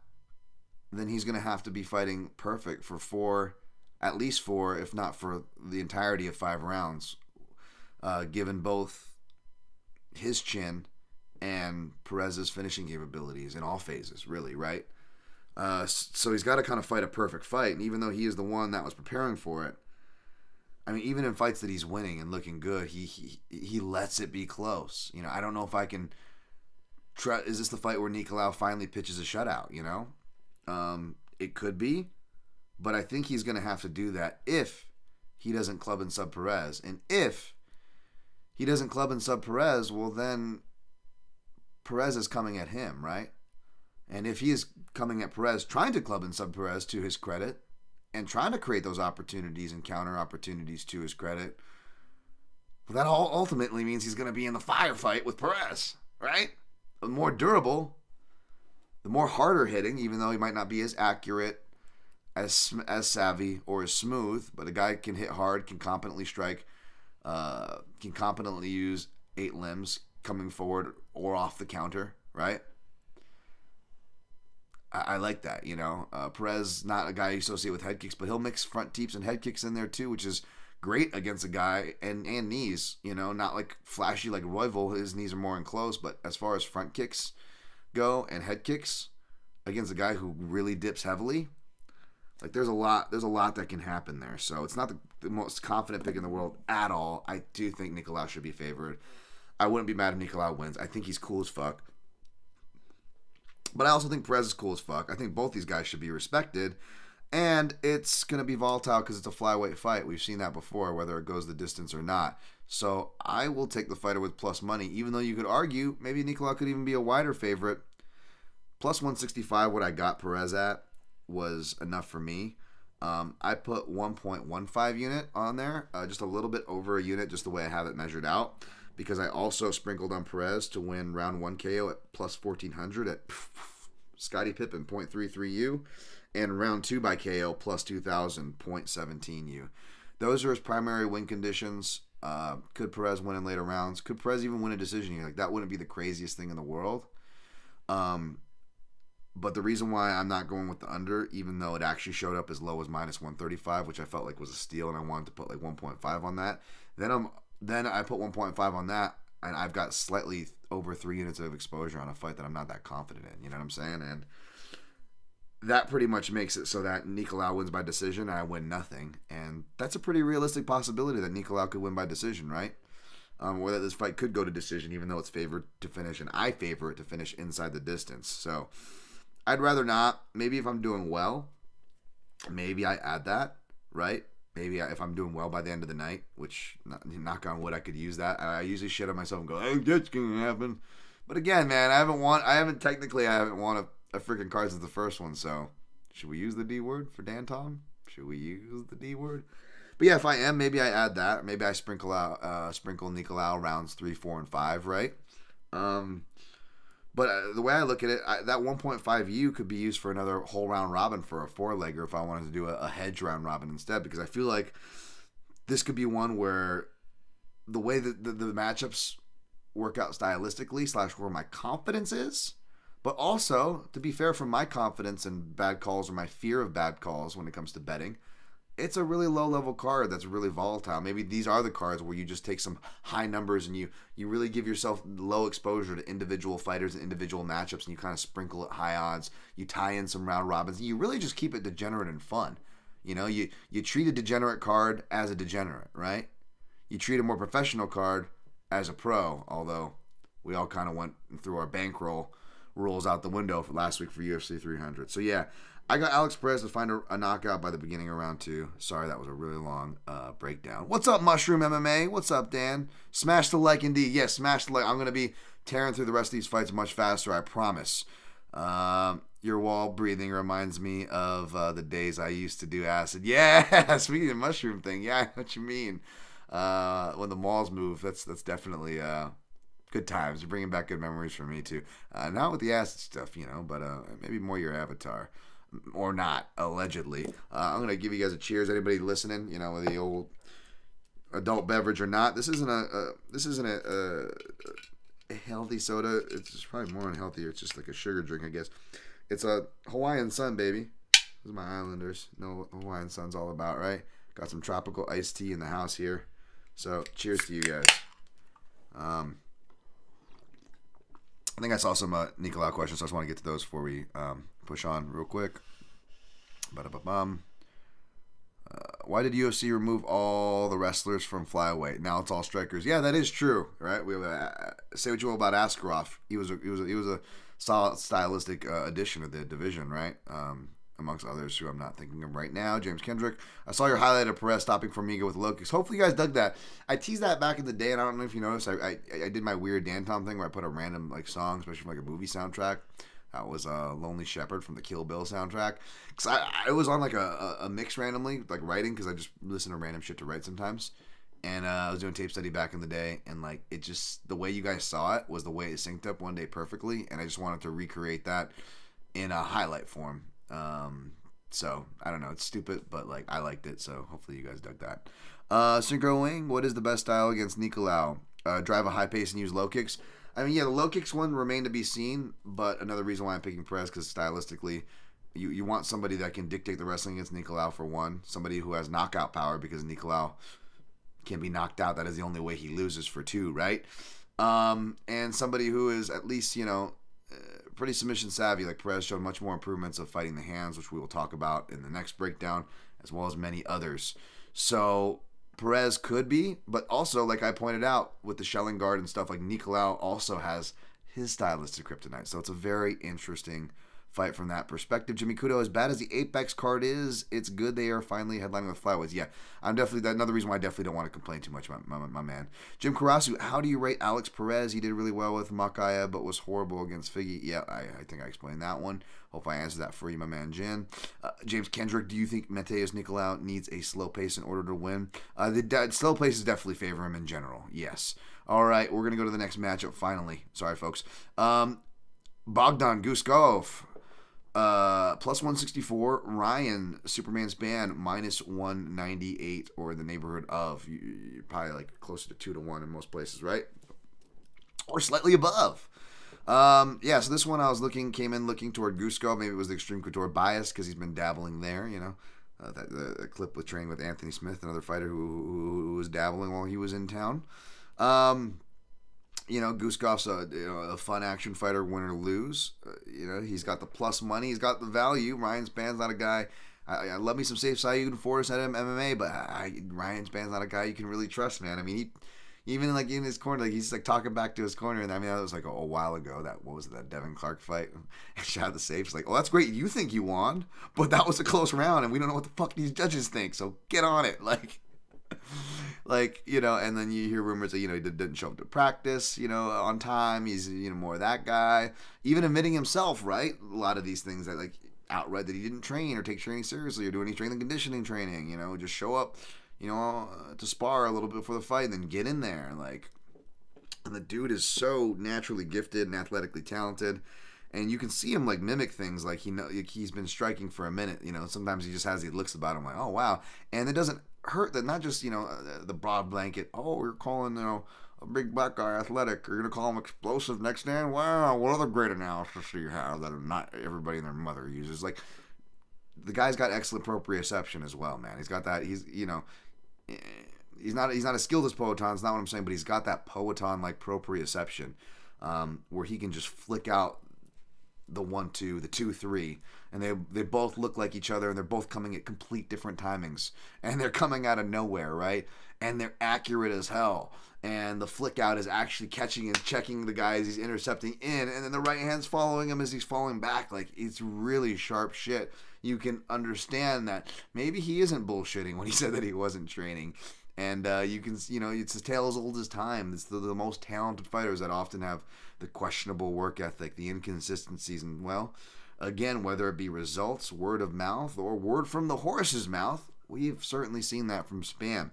then he's going to have to be fighting perfect for at least four, if not for the entirety of 5 rounds, given both his chin and Perez's finishing capabilities in all phases, really, right? So he's got to kind of fight a perfect fight, and even though he is the one that was preparing for it, I mean, even in fights that he's winning and looking good, he lets it be close. You know, I don't know if I can try. Is this the fight where Nicolau finally pitches a shutout? You know, it could be, but I think he's going to have to do that if he doesn't club and sub Perez, and if he doesn't club and sub Perez, well then Perez is coming at him, right? And if he is coming at Perez, trying to club and sub Perez to his credit, and trying to create those opportunities and counter opportunities to his credit, well, that all ultimately means he's going to be in the firefight with Perez, right? The more durable, the more harder hitting, even though he might not be as accurate, as savvy, or as smooth, but a guy can hit hard, can competently strike, can competently use 8 limbs coming forward or off the counter, right? I like that, you know. Perez, not a guy you associate with head kicks, but he'll mix front teeps and head kicks in there too, which is great against a guy, and knees, you know, not like flashy like Royval. His knees are more enclosed, but as far as front kicks go and head kicks against a guy who really dips heavily, like there's a lot that can happen there. So it's not the most confident pick in the world at all. I do think Nicolau should be favored. I wouldn't be mad if Nicolau wins. I think he's cool as fuck. But I also think Perez is cool as fuck. I think both these guys should be respected. And it's going to be volatile because it's a flyweight fight. We've seen that before, whether it goes the distance or not. So I will take the fighter with plus money, even though you could argue maybe Nicolau could even be a wider favorite. Plus 165, what I got Perez at, was enough for me. I put 1.15 unit on there, just a little bit over a unit, just the way I have it measured out. Because I also sprinkled on Perez to win round 1 KO at plus 1400 at Scottie Pippen 0.33U, and round 2 by KO plus 2000 0.17U. Those are his primary win conditions. Could Perez win in later rounds? Could Perez even win a decision here? Like, that wouldn't be the craziest thing in the world. But the reason why I'm not going with the under, even though it actually showed up as low as minus 135, which I felt like was a steal, and I wanted to put like 1.5 on that, then I put 1.5 on that, and I've got slightly over 3 units of exposure on a fight that I'm not that confident in. You know what I'm saying? And that pretty much makes it so that Nicolau wins by decision and I win nothing. And that's a pretty realistic possibility that Nicolau could win by decision, right? Or that this fight could go to decision, even though it's favored to finish, and I favor it to finish inside the distance. So I'd rather not. Maybe if I'm doing well, maybe I add that, right? Maybe if I'm doing well by the end of the night, which, knock on wood, I could use that. I usually shit on myself and go, "Oh, that's gonna happen." But again, man, I haven't won a freaking card since the first one. So should we use the D word for Dan Tom? Should we use the D word? But yeah, if I am, maybe I add that. Maybe I sprinkle Nicolau rounds 3, 4, and 5, right? But the way I look at it, that 1.5U could be used for another whole round robin for a 4-legger if I wanted to do a hedge round robin instead, because I feel like this could be one where the way that the matchups work out stylistically / where my confidence is, but also, to be fair, from my confidence in bad calls or my fear of bad calls when it comes to betting, it's a really low-level card that's really volatile. Maybe these are the cards where you just take some high numbers and you really give yourself low exposure to individual fighters and individual matchups, and you kind of sprinkle at high odds. You tie in some round robins. And you really just keep it degenerate and fun. You know, you treat a degenerate card as a degenerate, right? You treat a more professional card as a pro, although we all kind of went through our bankroll rules out the window for last week for UFC 300. So yeah, I got Alex Perez to find a knockout by the beginning of round 2. Sorry, that was a really long breakdown. What's up, Mushroom MMA? What's up, Dan? Smash the like indeed. Yes, smash the like. I'm going to be tearing through the rest of these fights much faster, I promise. Your wall breathing reminds me of the days I used to do acid. Yeah, speaking of mushroom thing, yeah, I know what you mean. When the malls move, that's definitely good times. You're bringing back good memories for me, too. Not with the acid stuff, you know, but maybe more your avatar. Or not, allegedly. I'm going to give you guys a cheers. Anybody listening, you know, with the old adult beverage or not. This isn't a healthy soda. It's just probably more unhealthy. It's just like a sugar drink, I guess. It's a Hawaiian Sun, baby. This is my Islanders. Know what Hawaiian Sun's all about, right? Got some tropical iced tea in the house here. So, cheers to you guys. I think I saw some Nicolau questions, so I just want to get to those before we push on real quick. Why did UFC remove all the wrestlers from flyweight? Now it's all strikers. Yeah, that is true, right? We say what you will about Askarov. He was a solid stylistic addition to the division, right? Amongst others who I'm not thinking of right now. James Kendrick. I saw your highlight of Perez stopping Formiga with low kicks. Hopefully you guys dug that. I teased that back in the day, and I don't know if you noticed. I did my weird Danton thing where I put a random like song, especially from like a movie soundtrack. That was Lonely Shepherd from the Kill Bill soundtrack. Because I was on like a mix randomly, like writing, because I just listen to random shit to write sometimes. And I was doing tape study back in the day, and like it just, the way you guys saw it was the way it synced up one day perfectly, and I just wanted to recreate that in a highlight form. So I don't know, it's stupid, but like I liked it, so hopefully you guys dug that. Synchro Wing, what is the best style against Nicolau? Drive a high pace and use low kicks. I mean, yeah, the low kicks one remained to be seen, but another reason why I'm picking Perez, because stylistically, you want somebody that can dictate the wrestling against Nicolau for one, somebody who has knockout power, because Nicolau can be knocked out. That is the only way he loses, for two, right? And somebody who is at least, pretty submission savvy. Like Perez showed much more improvements of fighting the hands, which we will talk about in the next breakdown, as well as many others. So Perez could be, but also, like I pointed out, with the shelling guard and stuff, like Nicolau also has his stylistic kryptonite. So it's a very interesting fight from that perspective. Jimmy Kudo, as bad as the Apex card is, it's good they are finally headlining with flyweights. Yeah, I'm definitely, another reason why I definitely don't want to complain too much, my man. Jim Karasu, how do you rate Alex Perez? He did really well with Makaya, but was horrible against Figgy. Yeah, I think I explained that one. Hope I answered that for you, my man, Jen. James Kendrick, do you think Mateus Nicolau needs a slow pace in order to win? The slow paces definitely favor him in general, yes. All right, we're going to go to the next matchup finally. Sorry, folks. Bogdan-Guskov. Plus 164. Ryan, Superman Spann, minus 198, or in the neighborhood of. You're probably like closer to 2-1 in most places, right? Or slightly above. So this one came in looking toward Guskov. Maybe it was the Extreme Couture bias because he's been dabbling there, that clip with training with Anthony Smith, another fighter who was dabbling while he was in town. Guskov's a fun action fighter, win or lose. He's got the plus money, he's got the value. Ryan Spann's not a guy. I love me some safe Saeed Forrest at MMA, but Ryan Spann's not a guy you can really trust, man. I mean, he even like in his corner, like he's like talking back to his corner, and I mean that was like a while ago. That Devin Clark fight? And shot the safe. It's like, oh, that's great. You think you won, but that was a close round, and we don't know what the fuck these judges think. So get on it, and then you hear rumors that, he didn't show up to practice, on time. He's, more of that guy. Even admitting himself, right? A lot of these things that, like, outright that he didn't train or take training seriously or do any strength and conditioning training, just show up, to spar a little bit before the fight and then get in there. And the dude is so naturally gifted and athletically talented. And you can see him, like, mimic things like he's been striking for a minute. Sometimes he just has these looks about him like, oh, wow. And it doesn't hurt that not just, the broad blanket, oh, you're calling, a big black guy athletic, you're going to call him explosive next stand? Wow, what other great analysis do you have that not everybody and their mother uses? Like, the guy's got excellent proprioception as well, man. He's got that, he's not as skilled as Poatan, it's not what I'm saying, but he's got that Poatan-like proprioception, where he can just flick out the 1-2, the 2-3, and they both look like each other, and they're both coming at complete different timings, and they're coming out of nowhere, right? And they're accurate as hell, and the flick out is actually catching and checking the guys he's intercepting in, and then the right hand's following him as he's falling back. Like, it's really sharp shit. You can understand that maybe he isn't bullshitting when he said that he wasn't training. And you can, it's a tale as old as time. It's the most talented fighters that often have the questionable work ethic, the inconsistencies, and, well, again, whether it be results, word of mouth, or word from the horse's mouth, we've certainly seen that from Spann.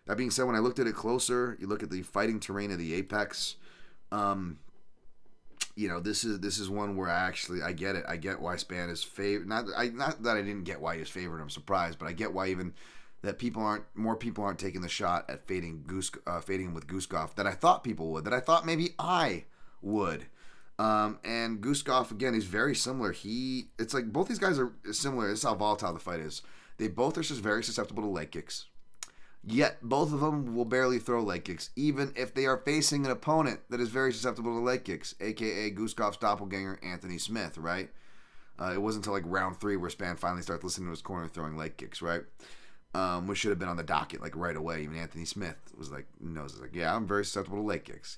That being said, when I looked at it closer, you look at the fighting terrain of the Apex, this is one where I get it. I get why Spann is favored. Not that I didn't get why he was favored. I'm surprised, but I get why even that more people aren't taking the shot at fading him with Guskov that I thought people would, that I thought maybe I would. And Guskov, again, is very similar. It's like both these guys are similar. This is how volatile the fight is. They both are just very susceptible to leg kicks. Yet both of them will barely throw leg kicks, even if they are facing an opponent that is very susceptible to leg kicks, a.k.a. Guskov's doppelganger, Anthony Smith, right? It wasn't until like round 3 where Spann finally started listening to his corner throwing leg kicks, right? which should have been on the docket like right away. Even Anthony Smith was like, knows, like, yeah, I'm very susceptible to leg kicks,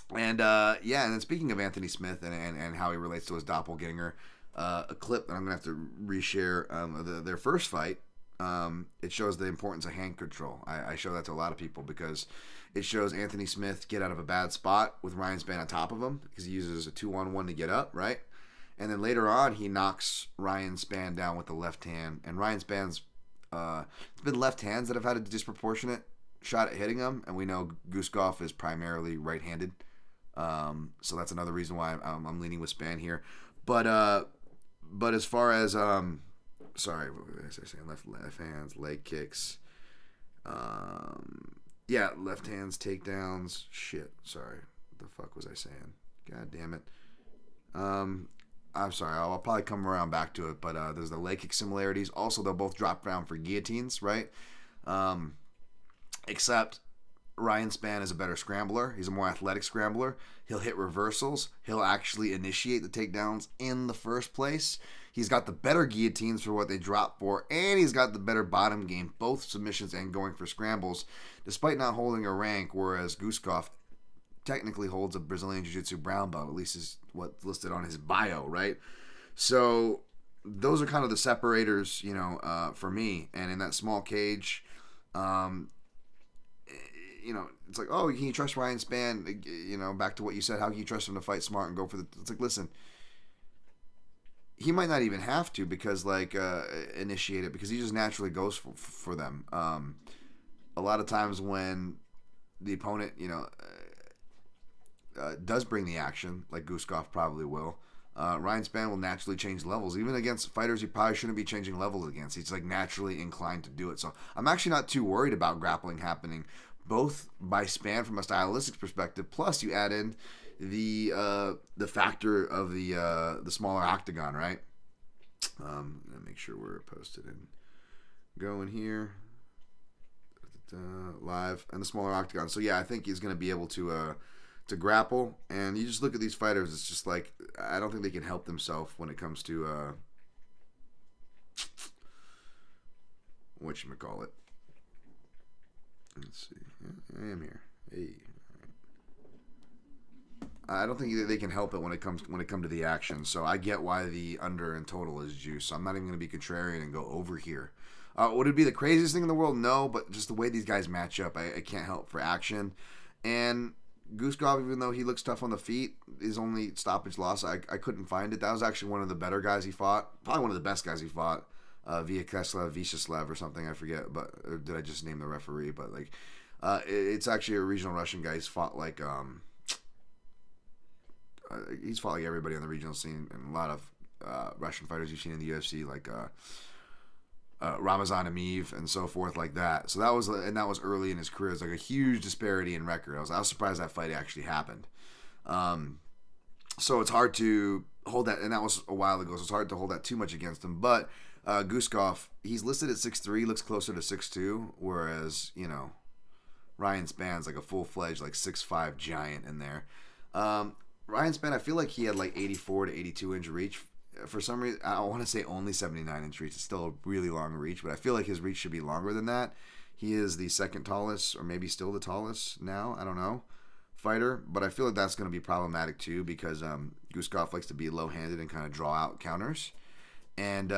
And then speaking of Anthony Smith and how he relates to his doppelganger, a clip that I'm going to have to reshare their first fight. It shows the importance of hand control. I show that to a lot of people because it shows Anthony Smith get out of a bad spot with Ryan Spann on top of him because he uses a 2-on-1 to get up, right? And then later on, he knocks Ryan Spann down with the left hand. And Ryan Spann's, it's been left hands that have had a disproportionate shot at hitting him. And we know Guskov is primarily right-handed. So that's another reason why I'm leaning with Spann here. But as far as, sorry, what was I saying? Left hands, leg kicks. Left hands, takedowns. Shit, sorry. What the fuck was I saying? God damn it. I'm sorry. I'll probably come around back to it, but there's the leg kick similarities. Also, they'll both drop down for guillotines, right? Except Ryan Spann is a better scrambler. He's a more athletic scrambler. He'll hit reversals. He'll actually initiate the takedowns in the first place. He's got the better guillotines for what they drop for, and he's got the better bottom game, both submissions and going for scrambles, despite not holding a rank, whereas Guskov technically holds a Brazilian Jiu-Jitsu brown belt, at least is what's listed on his bio, right? So those are kind of the separators, for me. And in that small cage, it's like, oh, can you trust Ryan Spann? Back to what you said, how can you trust him to fight smart and go for the... It's like, listen, he might not even have to initiate it because he just naturally goes for them. A lot of times when the opponent, does bring the action, like Guskov probably will, Ryan Spann will naturally change levels. Even against fighters he probably shouldn't be changing levels against. He's naturally inclined to do it. So I'm actually not too worried about grappling happening, both by Spann from a stylistic perspective, plus you add in the factor of the smaller octagon, right? Make sure we're posted and going here. Live and the smaller octagon. So yeah, I think he's going to be able to grapple. And you just look at these fighters, it's just like, I don't think they can help themselves when it comes to whatchamacallit. Let's see. Yeah, I am here. Hey. I don't think they can help it when it comes to the action. So I get why the under and total is juice. So I'm not even going to be contrarian and go over here. Would it be the craziest thing in the world? No, but just the way these guys match up, I can't help for action. And Guskov, even though he looks tough on the feet, his only stoppage loss, I couldn't find it. That was actually one of the better guys he fought. Probably one of the best guys he fought. Vyacheslav or something, I forget. But or did I just name the referee? But it's actually a regional Russian guy. He's fought he's fought like everybody on the regional scene, and a lot of Russian fighters you've seen in the UFC, like Ramazan Ameev and so forth, like that. So that was early in his career. It's like a huge disparity in record. I was surprised that fight actually happened. So it's hard to hold that, and that was a while ago. So it's hard to hold that too much against him. But Guskov, he's listed at 6'3", looks closer to 6'2", whereas Ryan Spann's like a full-fledged 6'5" giant in there. Ryan Spann, I feel like he had 84 to 82 inch reach. For some reason, I want to say only 79 inch reach. It's still a really long reach, but I feel like his reach should be longer than that. He is the second tallest, or maybe still the tallest now, I don't know, fighter. But I feel like that's going to be problematic too because Guskov likes to be low-handed and kind of draw out counters. And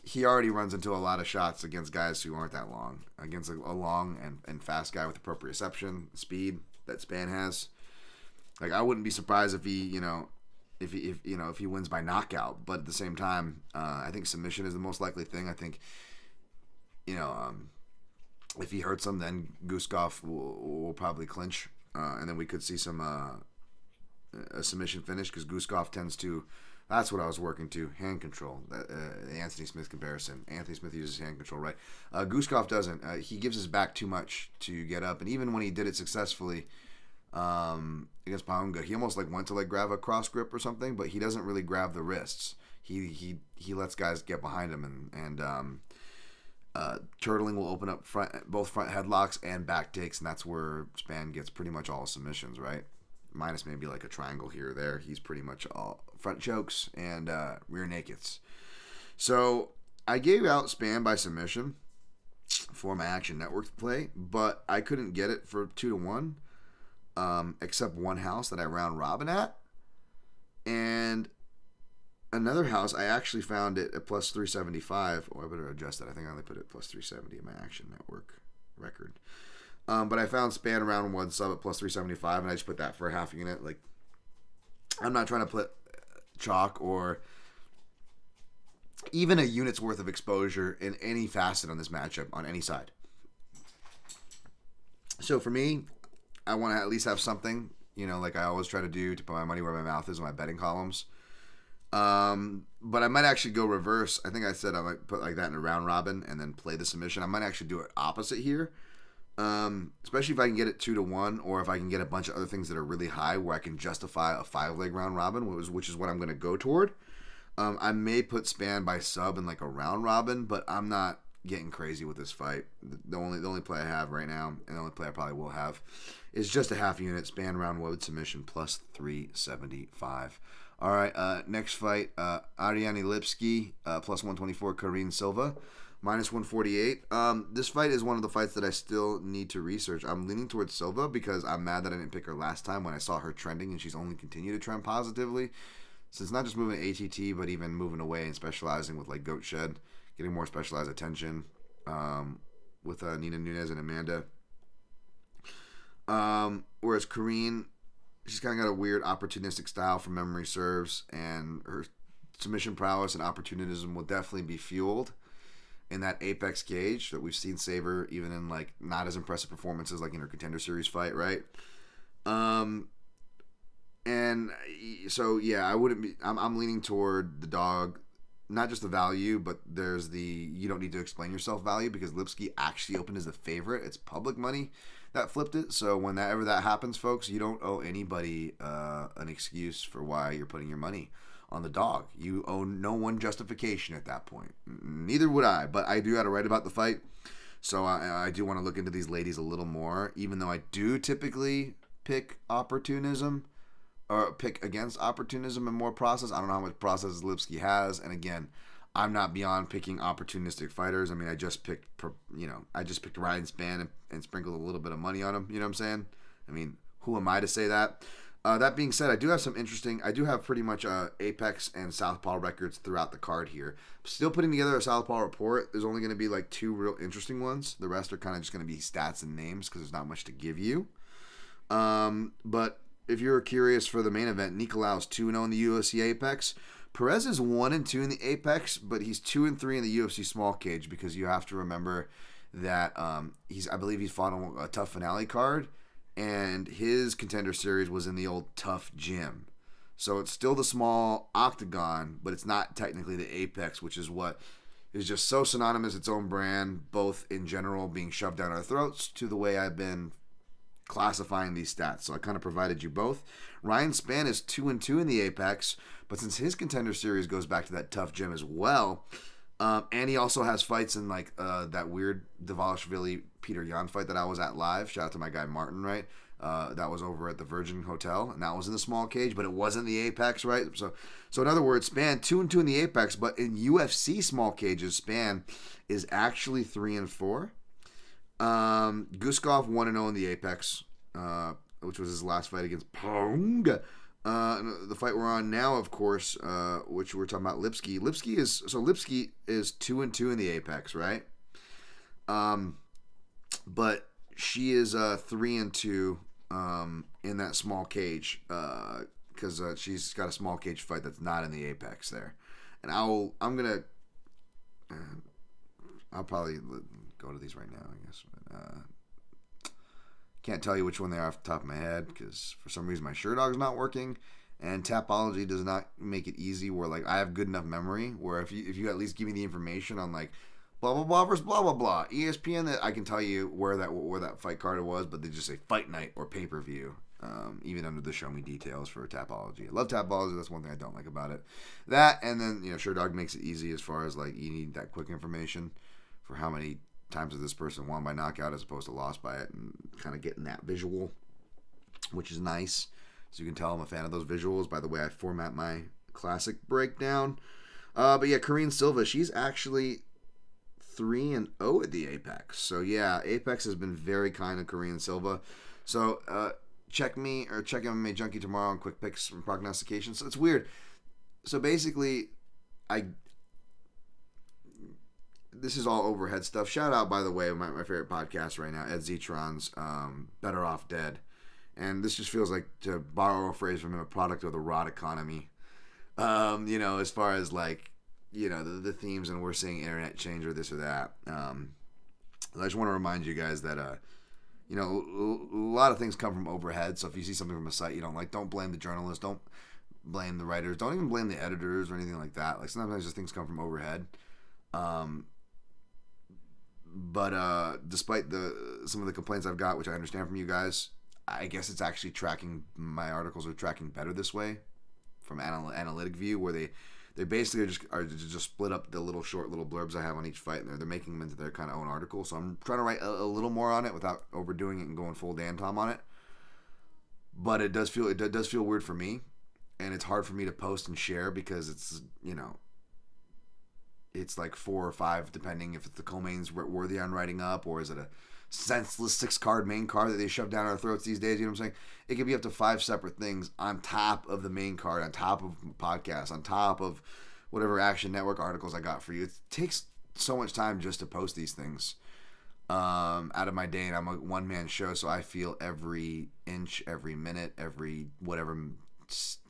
he already runs into a lot of shots against guys who aren't that long. Against a long and fast guy with appropriate reception, speed that Spann has. I wouldn't be surprised if he, if he wins by knockout. But at the same time, I think submission is the most likely thing. I think, if he hurts him, then Guskov will probably clinch, and then we could see some a submission finish because Guskov tends to. That's what I was working to, hand control. The Anthony Smith comparison. Anthony Smith uses hand control, right? Guskov doesn't. He gives his back too much to get up, and even when he did it successfully. Against Paunga, he almost went to grab a cross grip or something, but he doesn't really grab the wrists. He lets guys get behind him, and turtling will open up both front headlocks and back takes, and that's where Spann gets pretty much all submissions, right? Minus maybe a triangle here or there. He's pretty much all front chokes and rear nakeds. So I gave out Spann by submission for my Action Network play, but I couldn't get it for 2-1, except one house that I round robin at, and another house I actually found it at plus 375. Oh, I better adjust that. I think I only put it plus 370 in my Action Network record. But I found Spann round one sub at plus 375, and I just put that for a half unit. Like, I'm not trying to put chalk or even a unit's worth of exposure in any facet on this matchup on any side. So for me, I want to at least have something, like I always try to do, to put my money where my mouth is in my betting columns. But I might actually go reverse. I think I said I might put like that in a round robin and then play the submission. I might actually do it opposite here. Especially if I can get it 2-1, or if I can get a bunch of other things that are really high where I can justify a 5-leg round robin, which is what I'm going to go toward. I may put Spann by sub in like a round robin, but I'm not getting crazy with this fight. The only play I have right now, and the only play I probably will have, is just a half unit Spann round wood submission plus 375. All right, next fight, Ariane Lipski plus 124, Karine Silva minus 148. This fight is one of the fights that I still need to research. I'm leaning towards Silva because I'm mad that I didn't pick her last time when I saw her trending, and she's only continued to trend positively. So it's not just moving ATT, but even moving away and specializing with like Goat Shed, getting more specialized attention with Nina Nunes and Amanda. Whereas Karine, she's kind of got a weird opportunistic style from memory serves, and her submission prowess and opportunism will definitely be fueled in that Apex cage that we've seen save her even in like not as impressive performances like in her Contender Series fight, right? And so yeah, I'm leaning toward the dog, not just the value, but there's the you don't need to explain yourself value, because Lipski actually opened as the favorite. It's public money that flipped it. So whenever that happens, folks, you don't owe anybody an excuse for why you're putting your money on the dog. You owe no one justification at that point. Neither would I, but I do got to write about the fight. So I do want to look into these ladies a little more, even though I do typically pick opportunism or pick against opportunism and more process. I don't know how much process Lipski has. And again, I'm not beyond picking opportunistic fighters. I mean, I just picked Ryan Spann and sprinkled a little bit of money on him. You know what I'm saying? I mean, who am I to say that? That being said, I do have pretty much Apex and Southpaw records throughout the card here. Still putting together a Southpaw report. There's only going to be like 2 real interesting ones. The rest are kind of just going to be stats and names because there's not much to give you. But if you're curious for the main event, Nicolau's 2-0 in the UFC Apex. Perez is 1-2 in the Apex, but he's 2-3 in the UFC small cage, because you have to remember that I believe he's fought on a Tough Finale card, and his Contender Series was in the old Tough Gym. So it's still the small octagon, but it's not technically the Apex, which is what is just so synonymous, its own brand, both in general being shoved down our throats to the way I've been classifying these stats. So I kind of provided you both. Ryan Spann is 2-2 in the Apex, but since his Contender Series goes back to that Tough Gym as well, and he also has fights in like that weird Dvalishvili Peter Yan fight that I was at live. Shout out to my guy Martin, right? That was over at the Virgin Hotel, and that was in the small cage, but it wasn't the Apex, right? So in other words, Spann 2-2 in the Apex, but in UFC small cages, Spann is actually 3-4. Guskov 1-0 in the Apex, which was his last fight against Pong. The fight we're on now, of course, which we're talking about, Lipski. Lipski is 2-2 in the Apex, right? But she is 3-2 in that small cage, because she's got a small cage fight that's not in the Apex there. And I'll probably go to these right now, I guess. Can't tell you which one they are off the top of my head, because for some reason my SureDog's not working, and Tapology does not make it easy where like I have good enough memory where if you at least give me the information on like blah blah blah versus blah blah blah ESPN, that I can tell you where that fight card was, but they just say fight night or pay-per-view, even under the show me details for Tapology. I love Tapology. That's one thing I don't like about it. That, and then SureDog makes it easy as far as like you need that quick information for how many times that this person won by knockout as opposed to lost by it, and kind of getting that visual, which is nice. So you can tell I'm a fan of those visuals by the way I format my classic breakdown. But yeah, Corinne Silva, she's actually 3-0 at the Apex. So yeah, Apex has been very kind to Corinne Silva. So check me or check MMA Junkie tomorrow on quick picks and prognostications. So it's weird. So basically, this is all overhead stuff. Shout out, by the way, my favorite podcast right now, Ed Zetron's Better Off Dead. And this just feels like, to borrow a phrase from him, a product of the rot economy. As far as like, the themes, and we're seeing internet change or this or that. I just want to remind you guys that, a lot of things come from overhead. So if you see something from a site you don't like, don't blame the journalists. Don't blame the writers. Don't even blame the editors or anything like that. Like, sometimes just things come from overhead. But despite some of the complaints I've got, which I understand from you guys, I guess it's actually my articles are tracking better this way from analytic view, where they basically are just split up the short little blurbs I have on each fight, and they're making them into their kind of own article. So I'm trying to write a little more on it without overdoing it and going full Dan Tom on it. But it does feel weird for me, and it's hard for me to post and share because it's it's like 4 or 5, depending if it's the co-mains worthy on writing up, or is it a senseless 6-card main card that they shove down our throats these days. You know what I'm saying? It could be up to 5 separate things on top of the main card, on top of podcasts, on top of whatever Action Network articles I got for you. It takes so much time just to post these things out of my day, and I'm a one-man show, so I feel every inch, every minute, every whatever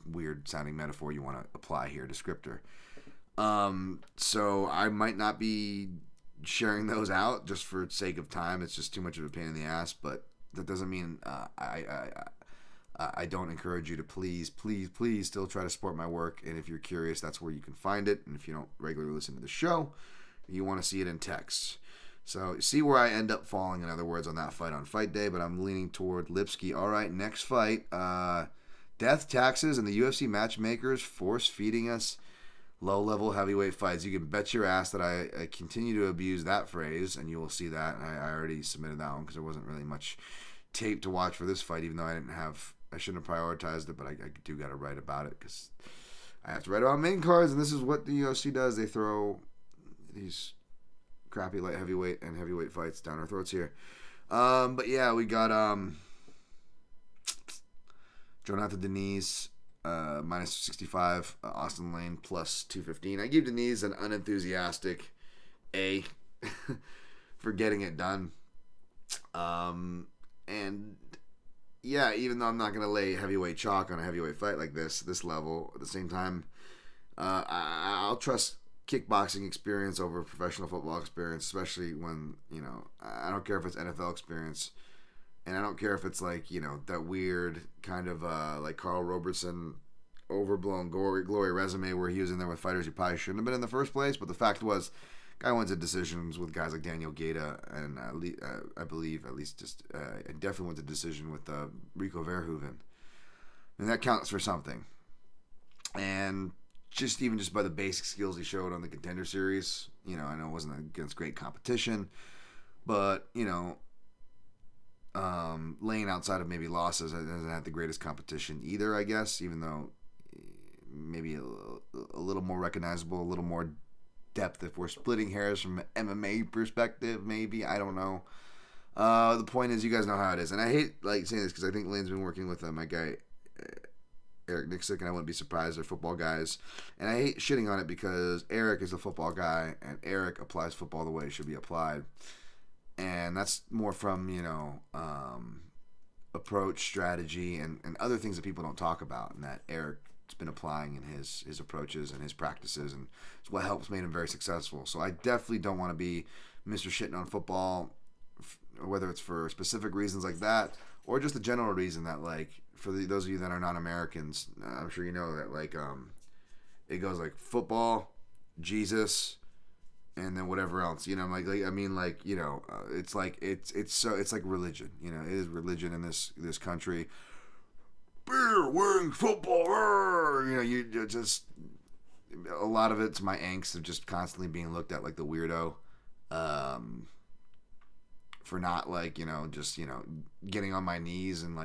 weird-sounding metaphor you want to apply here, descriptor. So I might not be sharing those out just for sake of time. It's just too much of a pain in the ass, but that doesn't mean I don't encourage you to please still try to support my work. And if you're curious, that's where you can find it. And if you don't regularly listen to the show, you want to see it in text. So see where I end up falling, in other words, on that fight on fight day, but I'm leaning toward Lipski. All right, next fight, death taxes and the UFC matchmakers force feeding us low-level heavyweight fights. You can bet your ass that I continue to abuse that phrase, and you will see that. I already submitted that one because there wasn't really much tape to watch for this fight, even though I shouldn't have prioritized it, but I do got to write about it because I have to write about main cards, and this is what the UFC does. They throw these crappy light heavyweight and heavyweight fights down our throats here. But yeah, we got Jonathan Diniz, minus 65, Austin Lane plus 215. I give Diniz an unenthusiastic A for getting it done. And yeah, even though I'm not going to lay heavyweight chalk on a heavyweight fight like this level, at the same time, I'll trust kickboxing experience over professional football experience, especially when, I don't care if it's NFL experience. And I don't care if it's like, that weird kind of like Carl Robertson overblown glory resume where he was in there with fighters he probably shouldn't have been in the first place. But the fact was, guy went to decisions with guys like Daniel Gaeta, and I believe at least I definitely went to decision with Rico Verhoeven. And that counts for something. And just by the basic skills he showed on the Contender Series, I know it wasn't against great competition, but, Lane, outside of maybe losses, hasn't had the greatest competition either, I guess, even though maybe a little more recognizable, a little more depth if we're splitting hairs from an MMA perspective, maybe. I don't know. The point is, you guys know how it is. And I hate saying this because I think Lane's been working with my guy, Eric Nixick, and I wouldn't be surprised. They're football guys. And I hate shitting on it because Eric is a football guy, and Eric applies football the way it should be applied. And that's more from, approach, strategy, and other things that people don't talk about, and that Eric's been applying in his approaches and his practices, and it's what helps make him very successful. So I definitely don't want to be Mr. Shitting on football, whether it's for specific reasons like that, or just the general reason that, for those of you that are not Americans, I'm sure you know that, it goes like football, Jesus, and then whatever else, it's like religion, it is religion in this country. Beer, wings, football, you just, a lot of it's my angst of just constantly being looked at like the weirdo, for not getting on my knees and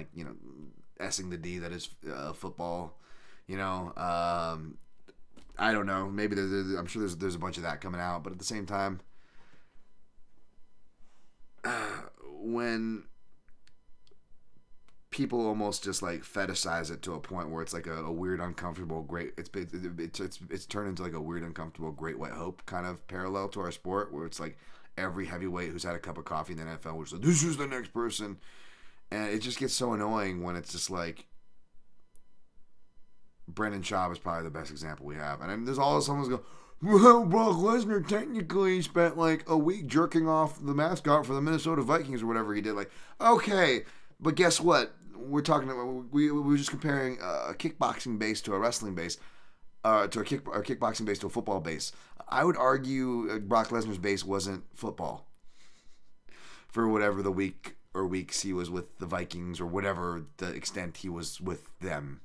S-ing the D that is football, I don't know. Maybe I'm sure there's a bunch of that coming out, but at the same time, when people almost just like fetishize it to a point where it's like a weird, uncomfortable, great. It's turned into like a weird, uncomfortable, great white hope kind of parallel to our sport, where it's like every heavyweight who's had a cup of coffee in the NFL was like, this is the next person, and it just gets so annoying when it's just like Brendan Schaub is probably the best example we have, and then there's all someone's go. Well, Brock Lesnar technically spent like a week jerking off the mascot for the Minnesota Vikings or whatever he did. Like, okay, but guess what? We're talking about we were just comparing a kickboxing base to a wrestling base, to a kickboxing base to a football base. I would argue Brock Lesnar's base wasn't football for whatever the week or weeks he was with the Vikings or whatever the extent he was with them.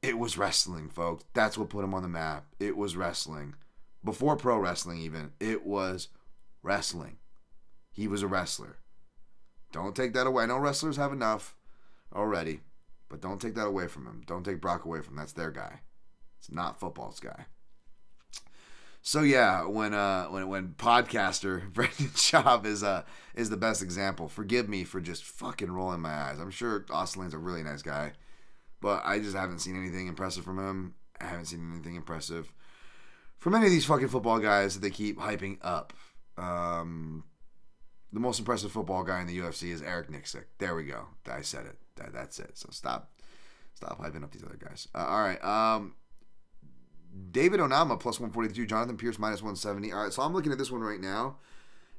It was wrestling, folks. That's what put him on the map. It was wrestling. Before pro wrestling even, it was wrestling. He was a wrestler. Don't take that away. I know wrestlers have enough already, but don't take that away from him. Don't take Brock away from him. That's their guy. It's not football's guy. So yeah, when podcaster Brendan Schaub is the best example. Forgive me for just fucking rolling my eyes. I'm sure Austin Lane's a really nice guy, but I just haven't seen anything impressive from him. I haven't seen anything impressive from any of these fucking football guys that they keep hyping up. The most impressive football guy in the UFC is Eric Nicksick. There we go. I said it. That's it. So stop hyping up these other guys. All right. David Onama plus 142. Jonathan Pearce minus 170. All right. So I'm looking at this one right now,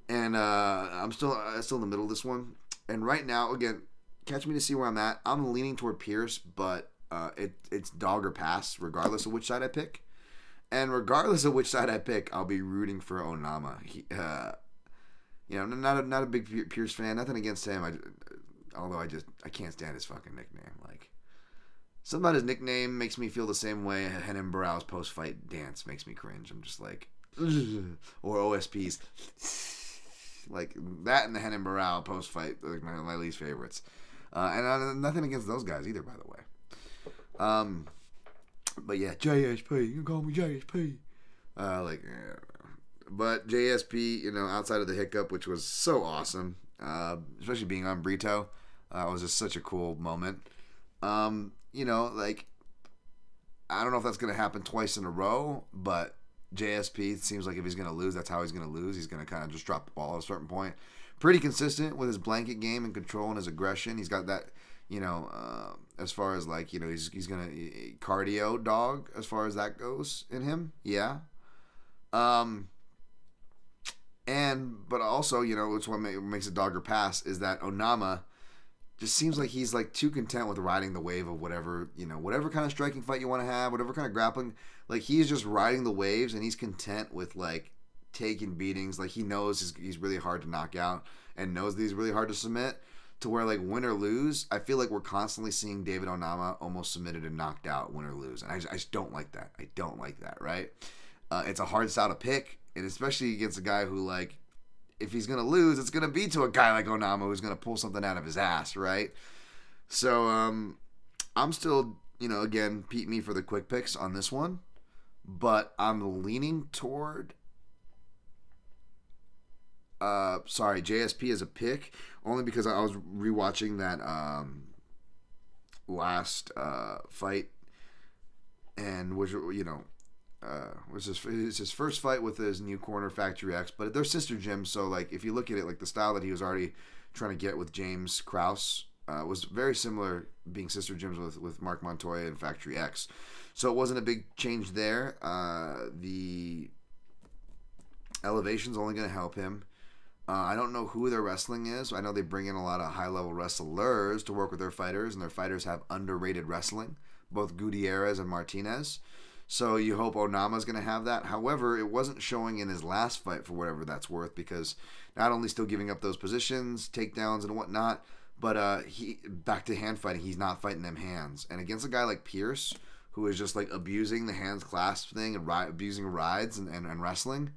and I'm still in the middle of this one. And right now, again, catch me to see where I'm at. I'm leaning toward Pearce, but it's dog or pass, regardless of which side I pick. And regardless of which side I pick, I'll be rooting for Onama. Not a big Pearce fan. Nothing against him. Although I can't stand his fucking nickname. Like, something about his nickname makes me feel the same way Renan Barão's post-fight dance makes me cringe. I'm just like, or OSP's. Like, that and the Renan Barão post-fight are like my least favorites. And nothing against those guys either, by the way. But yeah, JSP. You can call me JSP. But JSP, outside of the hiccup, which was so awesome, especially being on Brito, was just such a cool moment. I don't know if that's going to happen twice in a row, but JSP seems like if he's going to lose, that's how he's going to lose. He's going to kind of just drop the ball at a certain point. Pretty consistent with his blanket game and control and his aggression. He's got that, as far as like, he's going to cardio dog as far as that goes in him. Yeah. But also, it's what makes a dog or pass is that Onama just seems like he's like too content with riding the wave of whatever kind of striking fight you want to have, whatever kind of grappling. Like, he's just riding the waves and he's content with like taking beatings. Like, he knows he's really hard to knock out and knows that he's really hard to submit, to where like win or lose, I feel like we're constantly seeing David Onama almost submitted and knocked out, win or lose. And I just don't like that. I don't like that, right? It's a hard style to pick, and especially against a guy who, like, if he's going to lose, it's going to be to a guy like Onama who's going to pull something out of his ass, right? So, I'm still, again, Pete me for the quick picks on this one, but I'm leaning toward, JSP as a pick, only because I was rewatching that last fight, and which, was his first fight with his new corner, Factory X, but they're sister gyms, so like if you look at it, like the style that he was already trying to get with James Krause was very similar, being sister gyms with Mark Montoya and Factory X, so it wasn't a big change there. The elevation's only going to help him. I don't know who their wrestling is. I know they bring in a lot of high-level wrestlers to work with their fighters, and their fighters have underrated wrestling, both Gutierrez and Martinez. So you hope Onama's going to have that. However, it wasn't showing in his last fight for whatever that's worth, because not only still giving up those positions, takedowns and whatnot, but he back to hand fighting. He's not fighting them hands. And against a guy like Pearce, who is just like abusing the hands clasp thing and abusing rides and wrestling,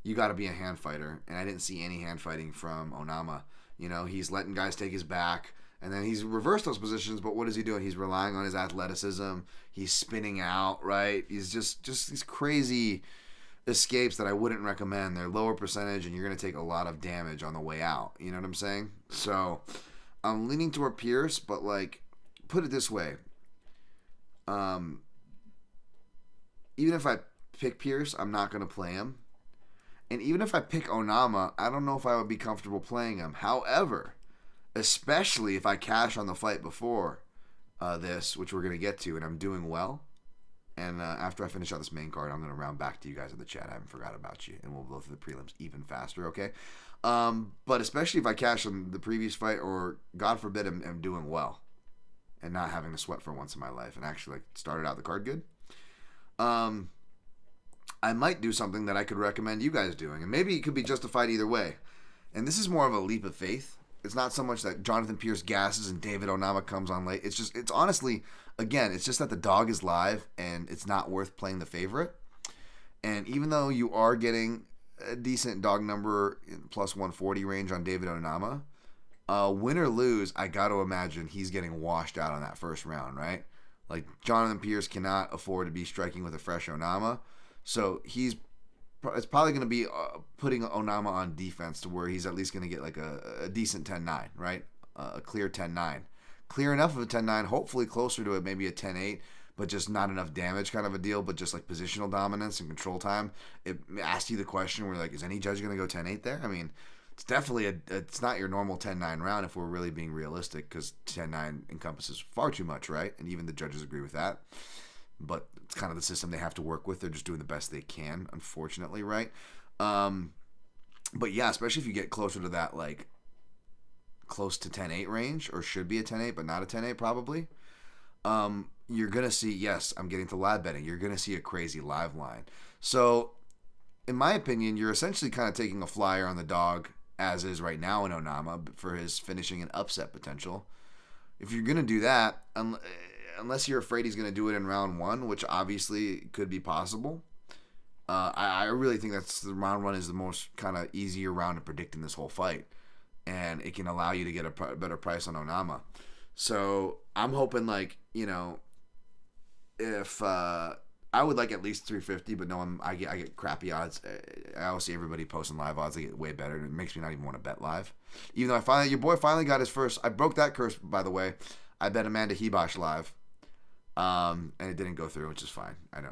you got to be a hand fighter. And I didn't see any hand fighting from Onama. He's letting guys take his back. And then he's reversed those positions, but what is he doing? He's relying on his athleticism. He's spinning out, right? He's just these crazy escapes that I wouldn't recommend. They're lower percentage, and you're going to take a lot of damage on the way out. You know what I'm saying? So I'm leaning toward Pearce, but like, put it this way. Even if I pick Pearce, I'm not going to play him. And even if I pick Onama, I don't know if I would be comfortable playing him. However, especially if I cash on the fight before this, which we're going to get to, and I'm doing well. And after I finish out this main card, I'm going to round back to you guys in the chat. I haven't forgot about you. And we'll go through the prelims even faster, okay? But especially if I cash on the previous fight, or God forbid I'm doing well and not having to sweat for once in my life and actually like started out the card good. I might do something that I could recommend you guys doing. And maybe it could be justified either way. And this is more of a leap of faith. It's not so much that Jonathan Pearce gasses and David Onama comes on late. It's honestly, again, it's just that the dog is live and it's not worth playing the favorite. And even though you are getting a decent dog number in plus 140 range on David Onama, win or lose, I got to imagine he's getting washed out on that first round, right? Like, Jonathan Pearce cannot afford to be striking with a fresh Onama. So it's probably going to be putting Onama on defense to where he's at least going to get like a decent 10-9, right? A clear 10-9. Clear enough of a 10-9, hopefully closer to it, maybe a 10-8, but just not enough damage kind of a deal, but just like positional dominance and control time. It asks you the question where like, is any judge going to go 10-8 there? I mean, it's definitely it's not your normal 10-9 round if we're really being realistic, because 10-9 encompasses far too much, right? And even the judges agree with that. But it's kind of the system they have to work with. They're just doing the best they can, unfortunately, right? But yeah, especially if you get closer to that, like, close to 10-8 range, or should be a 10-8, but not a 10-8 probably, you're going to see, yes, I'm getting to live betting, you're going to see a crazy live line. So, in my opinion, you're essentially kind of taking a flyer on the dog, as is right now in Onama, for his finishing and upset potential. If you're going to do that, unless you're afraid he's going to do it in round one, which obviously could be possible. I really think the round one is the most kind of easier round to predict in this whole fight. And it can allow you to get a better price on Onama. So I'm hoping, like, you know, if I would like at least 350, but no, I get crappy odds. I always see everybody posting live odds. They get way better. It makes me not even want to bet live. Even though your boy finally got his first. I broke that curse, by the way. I bet Amanda Hebosh live. And it didn't go through, which is fine. I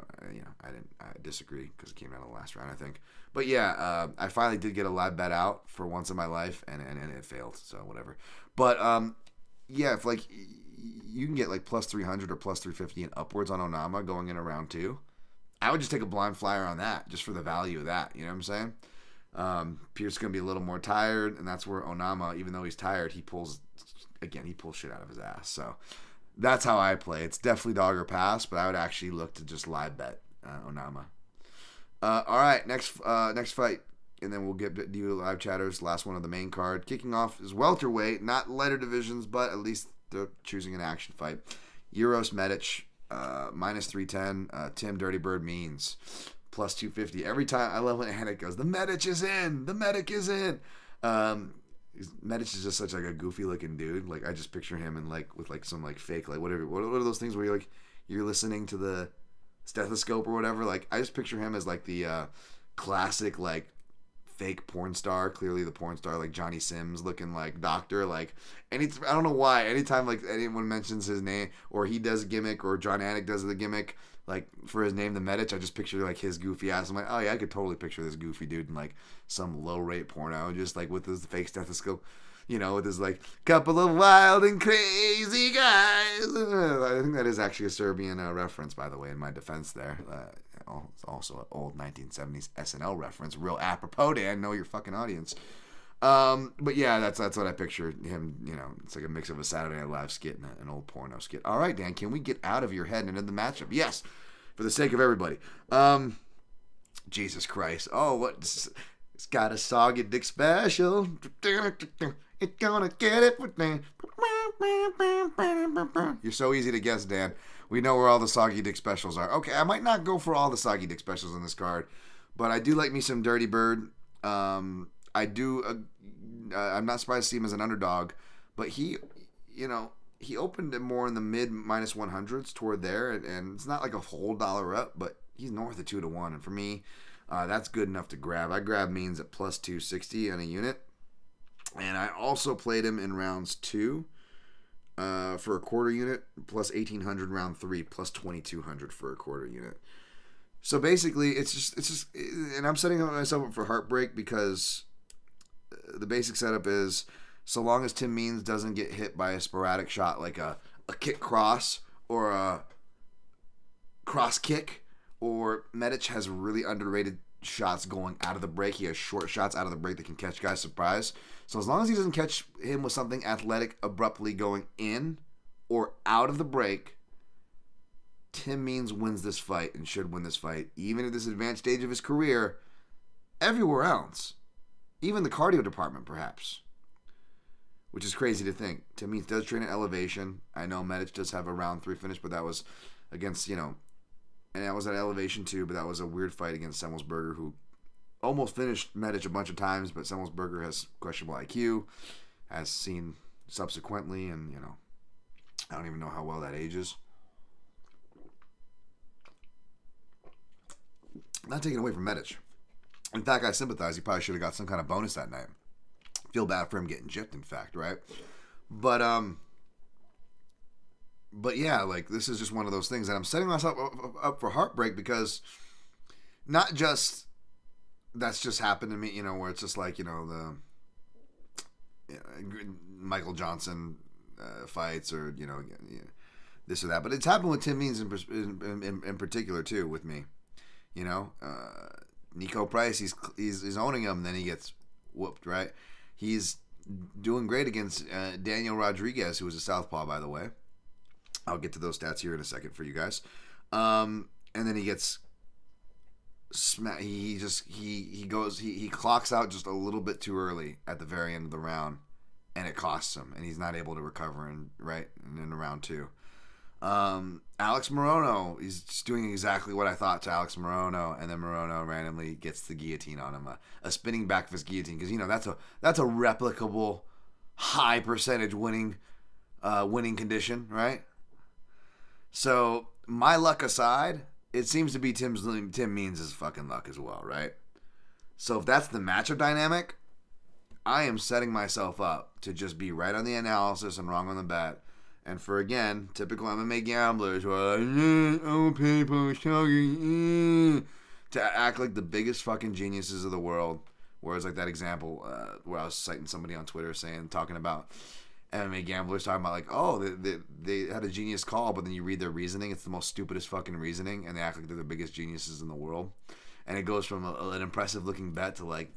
disagree because it came out in the last round, I think. But yeah, I finally did get a live bet out for once in my life, and it failed, so whatever. But yeah, if like you can get like plus 300 or plus 350 and upwards on Onama going in a round two, I would just take a blind flyer on that just for the value of that. You know what I'm saying? Pearce is gonna be a little more tired, and that's where Onama, even though he's tired, he pulls shit out of his ass. So. That's how I play. It's definitely dog or pass, but I would actually look to just live bet Onama. All right, next fight, and then we'll get to you live chatters. Last one of the main card. Kicking off is welterweight, not lighter divisions, but at least they're choosing an action fight. Uros Medic, minus 310. Tim Dirty Bird Means, plus 250. Every time, I love when Anik goes, the Medic is in! The Medic is in! Medic is just such like a goofy looking dude. Like I just picture him in like with like some like fake like whatever. What are those things where you're listening to the stethoscope or whatever? Like I just picture him as like the classic like fake porn star. Clearly the porn star like Johnny Sims looking like doctor. Like I don't know why. Anytime like anyone mentions his name or he does a gimmick or John Anik does the gimmick like for his name, the Medic, I just picture like his goofy ass. I'm like, oh yeah, I could totally picture this goofy dude in like some low rate porno, just like with his fake stethoscope, you know, with his like couple of wild and crazy guys. I think that is actually a Serbian reference, by the way, in my defense there. It's also an old 1970s SNL reference, real apropos, Dan. Know your fucking audience. But yeah, that's what I picture him. You know, it's like a mix of a Saturday Night Live skit and an old porno skit. All right, Dan, can we get out of your head and into the matchup? Yes, for the sake of everybody. Jesus Christ. Oh, what? It's got a soggy dick special. It's gonna get it for Dan. You're so easy to guess, Dan. We know where all the soggy dick specials are. Okay, I might not go for all the soggy dick specials on this card, but I do like me some Dirty Bird. I do. I'm not surprised to see him as an underdog, but he he opened it more in the mid minus 100s toward there, and it's not like a whole dollar up, but he's north of 2-1, and for me, that's good enough to grab. I grab Means at plus 260 on a unit, and I also played him in rounds 2 for a quarter unit, plus 1800 round 3, plus 2200 for a quarter unit. So basically, it's just, and I'm setting myself up for heartbreak because the basic setup is, so long as Tim Means doesn't get hit by a sporadic shot like a kick cross or a cross kick, or Medic has really underrated shots going out of the break. He has short shots out of the break that can catch guys surprise. So as long as he doesn't catch him with something athletic abruptly going in or out of the break, Tim Means wins this fight and should win this fight, even at this advanced stage of his career, everywhere else. Even the cardio department, perhaps. Which is crazy to think. Tim Means does train at elevation. I know Medic does have a round 3 finish, but that was against, and that was at elevation too, but that was a weird fight against Semmelsberger, who almost finished Medic a bunch of times, but Semmelsberger has questionable IQ, as seen subsequently, and, I don't even know how well that ages. Not taking away from Medic. In fact, I sympathize. He probably should have got some kind of bonus that night. Feel bad for him getting gypped, in fact, right? But yeah, like, this is just one of those things, and I'm setting myself up for heartbreak because not just that's just happened to me, where it's just like, the Michael Johnson fights, or this or that, but it's happened with Tim Means in particular too with me. Nico Price, he's owning him, and then he gets whooped, right? He's doing great against Daniel Rodriguez, who was a southpaw, by the way. I'll get to those stats here in a second for you guys. And then he gets smacked. He clocks out just a little bit too early at the very end of the round, and it costs him, and he's not able to recover in round 2. Alex Morono, he's just doing exactly what I thought to Alex Morono, and then Morono randomly gets the guillotine on him, a spinning back fist guillotine, because that's a replicable high percentage winning condition, right? So my luck aside, it seems to be Tim Means' fucking luck as well, right? So if that's the matchup dynamic, I am setting myself up to just be right on the analysis and wrong on the bet. And for, again, typical MMA gamblers who are like, people talking, to act like the biggest fucking geniuses of the world. Whereas, like that example where I was citing somebody on Twitter talking about MMA gamblers, talking about like, oh, they had a genius call, but then you read their reasoning, it's the most stupidest fucking reasoning, and they act like they're the biggest geniuses in the world. And it goes from an impressive looking bet to, like,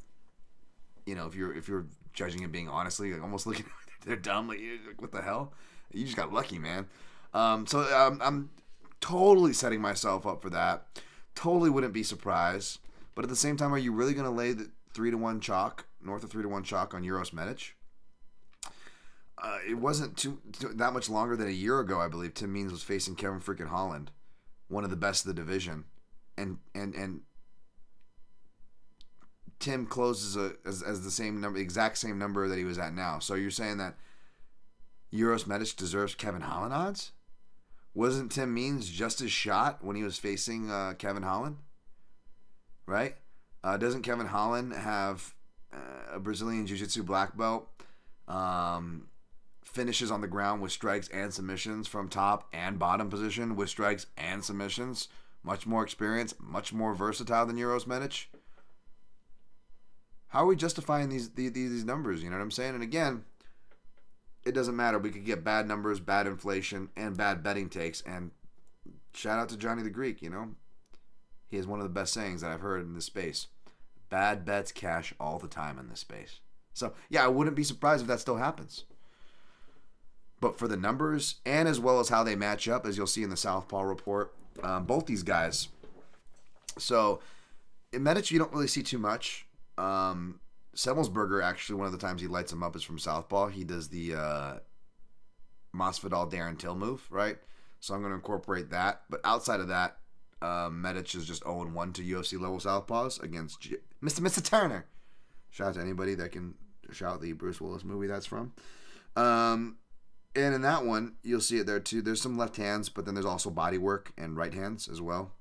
if you're judging it being honestly, like, almost looking they're dumb, like what the hell? You just got lucky, man. So I'm totally setting myself up for that. Totally wouldn't be surprised. But at the same time, are you really going to lay the 3-1 chalk, north of 3-1 chalk on Uros Medic? It wasn't that much longer than a year ago, I believe, Tim Means was facing Kevin freaking Holland, one of the best of the division. And Tim closes as the same number, exact same number that he was at now. So you're saying that Uros Medic deserves Kevin Holland odds? Wasn't Tim Means just as shot when he was facing Kevin Holland? Right? Doesn't Kevin Holland have a Brazilian Jiu-Jitsu black belt? Finishes on the ground with strikes and submissions from top and bottom position with strikes and submissions. Much more experience, much more versatile than Uros Medic. How are we justifying these numbers? You know what I'm saying? And again, it doesn't matter. We could get bad numbers, bad inflation, and bad betting takes. And shout out to Johnny the Greek, He has one of the best sayings that I've heard in this space. Bad bets cash all the time in this space. So, yeah, I wouldn't be surprised if that still happens. But for the numbers, and as well as how they match up, as you'll see in the Southpaw report, both these guys. So, in Medic, you don't really see too much. Semmelsberger, actually, one of the times he lights him up is from Southpaw. He does the Masvidal Darren Till move, right? So I'm going to incorporate that. But outside of that, Medic is just 0-1 to UFC level Southpaws against Mr. Turner. Shout out to anybody that can shout the Bruce Willis movie that's from. And in that one, you'll see it there too. There's some left hands, but then there's also body work and right hands as well.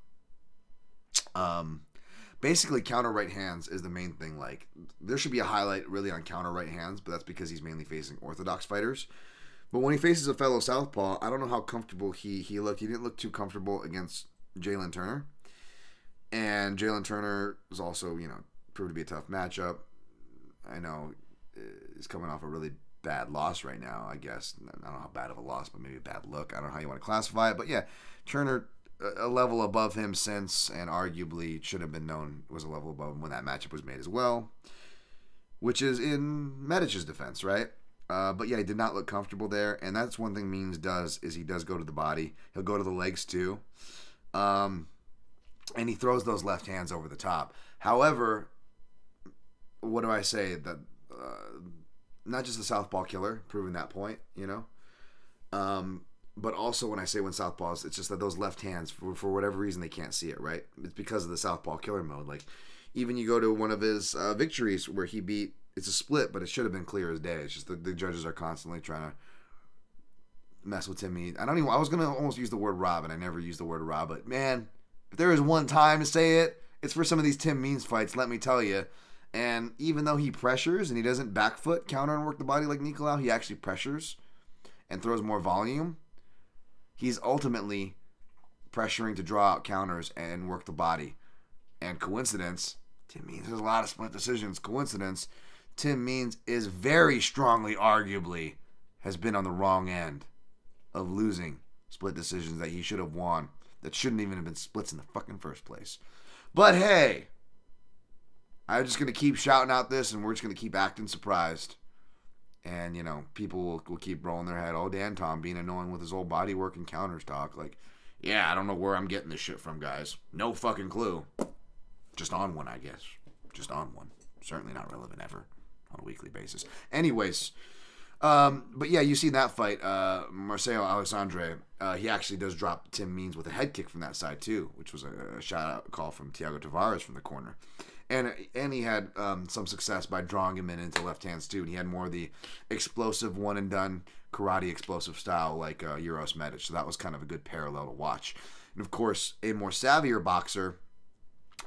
Basically, counter right hands is the main thing. Like, there should be a highlight really on counter right hands, but that's because he's mainly facing orthodox fighters. But when he faces a fellow southpaw, I don't know how comfortable he looked. He didn't look too comfortable against Jalen Turner. And Jalen Turner is also, proved to be a tough matchup. I know he's coming off a really bad loss right now, I guess. I don't know how bad of a loss, but maybe a bad look. I don't know how you want to classify it. But yeah, Turner, a level above him since, and arguably should have been known was a level above him when that matchup was made as well, which is in Medic's defense, right? But yeah, he did not look comfortable there, and that's one thing Means does, is he does go to the body. He'll go to the legs too. And he throws those left hands over the top. However, what do I say? That not just the southpaw killer, proving that point, but also when I say when southpaws, it's just that those left hands, for whatever reason, they can't see it, right? It's because of the southpaw killer mode. Like, even you go to one of his victories where he beat, it's a split, but it should have been clear as day. It's just the judges are constantly trying to mess with Tim Means. I was going to almost use the word rob, and I never use the word rob, but man, if there is one time to say it, it's for some of these Tim Means fights, let me tell you. And even though he pressures and he doesn't back foot, counter, and work the body like Nicolau, he actually pressures and throws more volume. He's ultimately pressuring to draw out counters and work the body. And coincidence, Tim Means has a lot of split decisions. Coincidence, Tim Means is very strongly, arguably, has been on the wrong end of losing split decisions that he should have won, that shouldn't even have been splits in the fucking first place. But hey, I'm just going to keep shouting out this, and we're just going to keep acting surprised. And, people will keep rolling their head. Oh, Dan Tom being annoying with his old body work and counters talk. Like, yeah, I don't know where I'm getting this shit from, guys. No fucking clue. Just on one, I guess. Just on one. Certainly not relevant ever on a weekly basis. Anyways, but yeah, you see that fight. Marcelo Alexandre, he actually does drop Tim Means with a head kick from that side, too, which was a shout-out call from Thiago Tavares from the corner. And he had some success by drawing him into left hands too. And he had more of the explosive one and done karate explosive style like Uros Medic. So that was kind of a good parallel to watch. And of course, a more savvier boxer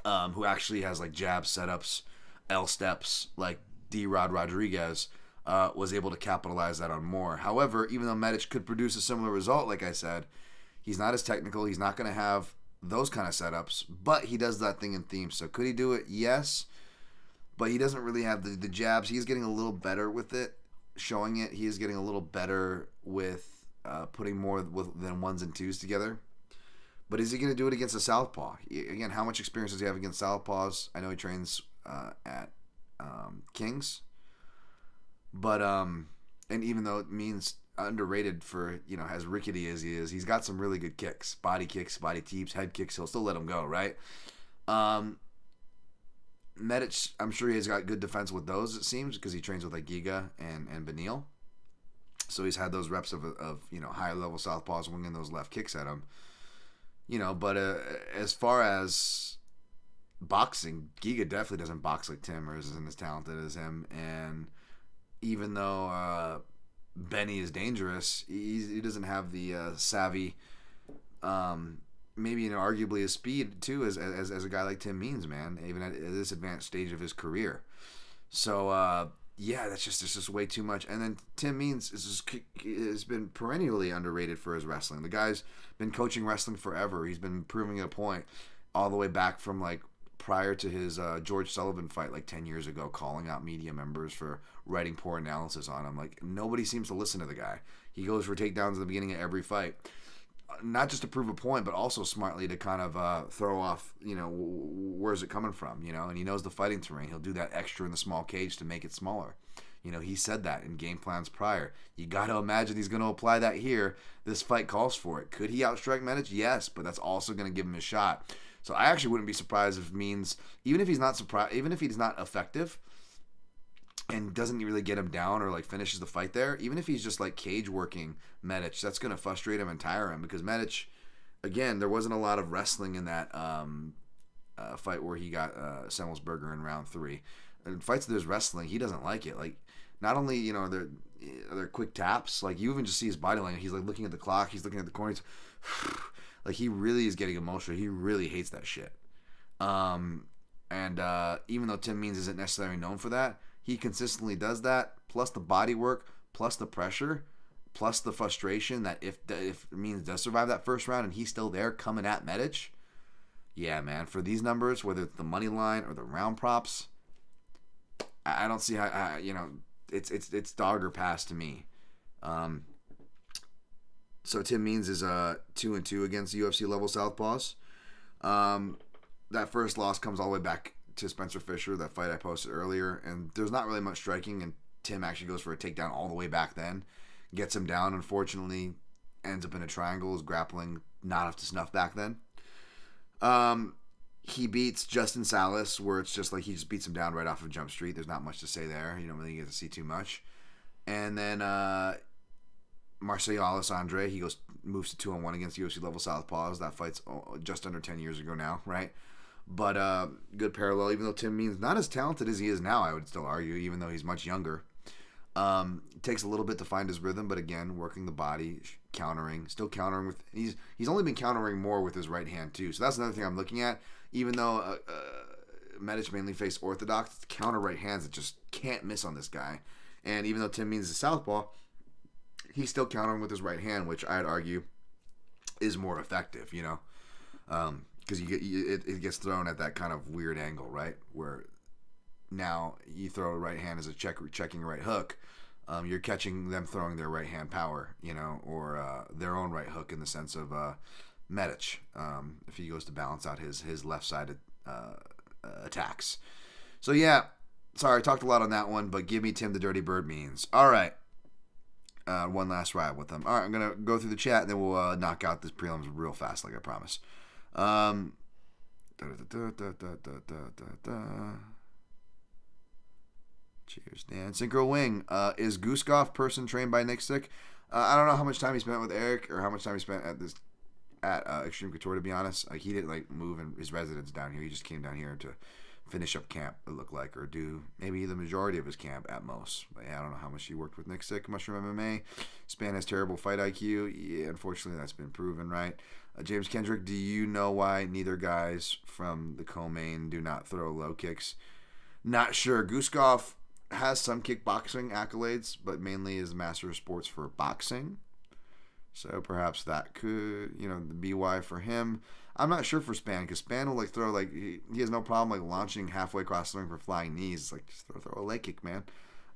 who actually has like jab setups, L steps like D-Rod Rodriguez was able to capitalize that on more. However, even though Medic could produce a similar result, like I said, he's not as technical. He's not going to have those kind of setups, but he does that thing in themes. So could he do it? Yes, but he doesn't really have the jabs. He's getting a little better with it, showing it. He is getting a little better with putting more than ones and twos together. But is he going to do it against a southpaw? Again, how much experience does he have against southpaws? I know he trains at Kings, but and even though it means underrated for, as rickety as he is, he's got some really good kicks, body teeps, head kicks. He'll still let him go, right? Medic, I'm sure he's got good defense with those, it seems, because he trains with like Giga and Benil. So he's had those reps of higher level southpaws winging those left kicks at him. But as far as boxing, Giga definitely doesn't box like Tim or isn't as talented as him. And even though Benny is dangerous, he doesn't have the savvy, maybe arguably his speed too, as a guy like Tim Means, man, even at this advanced stage of his career. So yeah, that's just way too much. And then Tim Means has been perennially underrated for his wrestling. The guy's been coaching wrestling forever. He's been proving a point all the way back from like prior to his George Sullivan fight like 10 years ago, calling out media members for writing poor analysis on him. Like, nobody seems to listen to the guy. He goes for takedowns at the beginning of every fight. Not just to prove a point, but also smartly to kind of throw off, where's it coming from, and he knows the fighting terrain. He'll do that extra in the small cage to make it smaller. He said that in game plans prior. You got to imagine he's going to apply that here. This fight calls for it. Could he outstrike Medic? Yes, but that's also going to give him a shot. So I actually wouldn't be surprised if Means, even if he's not effective and doesn't really get him down or like finishes the fight there, even if he's just like cage working Medic, that's going to frustrate him and tire him, because Medic, again, there wasn't a lot of wrestling in that fight where he got Semmelsberger in round 3. In fights there's wrestling, he doesn't like it. Like, not only they're quick taps, like you even just see his body language. He's like looking at the clock, he's looking at the corner. Like he really is getting emotional. He really hates that shit. And even though Tim Means isn't necessarily known for that, he consistently does that. Plus the body work, plus the pressure, plus the frustration that if Means does survive that first round and he's still there coming at Medic, yeah, man, for these numbers, whether it's the money line or the round props, I don't see how it's dog or pass to me. So Tim Means is 2-2 against UFC level southpaws. That first loss comes all the way back to Spencer Fisher, that fight I posted earlier, and there's not really much striking, and Tim actually goes for a takedown all the way back then, gets him down, unfortunately, ends up in a triangle, is grappling not up to snuff back then. He beats Justin Salas, where it's just like he just beats him down right off of Jump Street. There's not much to say there. You don't really get to see too much. And then Marcelo Alessandre, he moves to 2-1 against UFC level southpaws. That fight's just under 10 years ago now, right? But good parallel, even though Tim Means not as talented as he is now, I would still argue, even though he's much younger. It takes a little bit to find his rhythm, but again, working the body, still countering with. He's only been countering more with his right hand too. So that's another thing I'm looking at. Even though Medic mainly faced orthodox, it's counter right hands that just can't miss on this guy. And even though Tim Means is a southpaw, he's still countering with his right hand, which I'd argue is more effective. Because it gets thrown at that kind of weird angle, right? Where now you throw a right hand as a checking right hook, you're catching them throwing their right hand power, or their own right hook in the sense of Medic, if he goes to balance out his left-sided attacks. So yeah, sorry, I talked a lot on that one, but give me Tim the Dirty Bird Means. All right. One last ride with them. All right, I'm going to go through the chat, and then we'll knock out this prelims real fast, like I promised. Cheers, Dan. Synchro Wing. Is Guskov person trained by Nick Stick? I don't know how much time he spent with Eric or how much time he spent at Extreme Couture, to be honest. He didn't move in his residence down here. He just came down here to finish up camp, it looked like, or do maybe the majority of his camp at most. But yeah, I don't know how much he worked with Nick Stick. Mushroom MMA. Spann has terrible fight IQ. Yeah, unfortunately, that's been proven, right? James Kendrick, do you know why neither guys from the co-main do not throw low kicks? Not sure. Guskov has some kickboxing accolades, but mainly is master of sports for boxing. So perhaps that could, be why for him. I'm not sure for Spann, because Spann will throw he has no problem launching halfway across the ring for flying knees. Just throw a leg kick, man.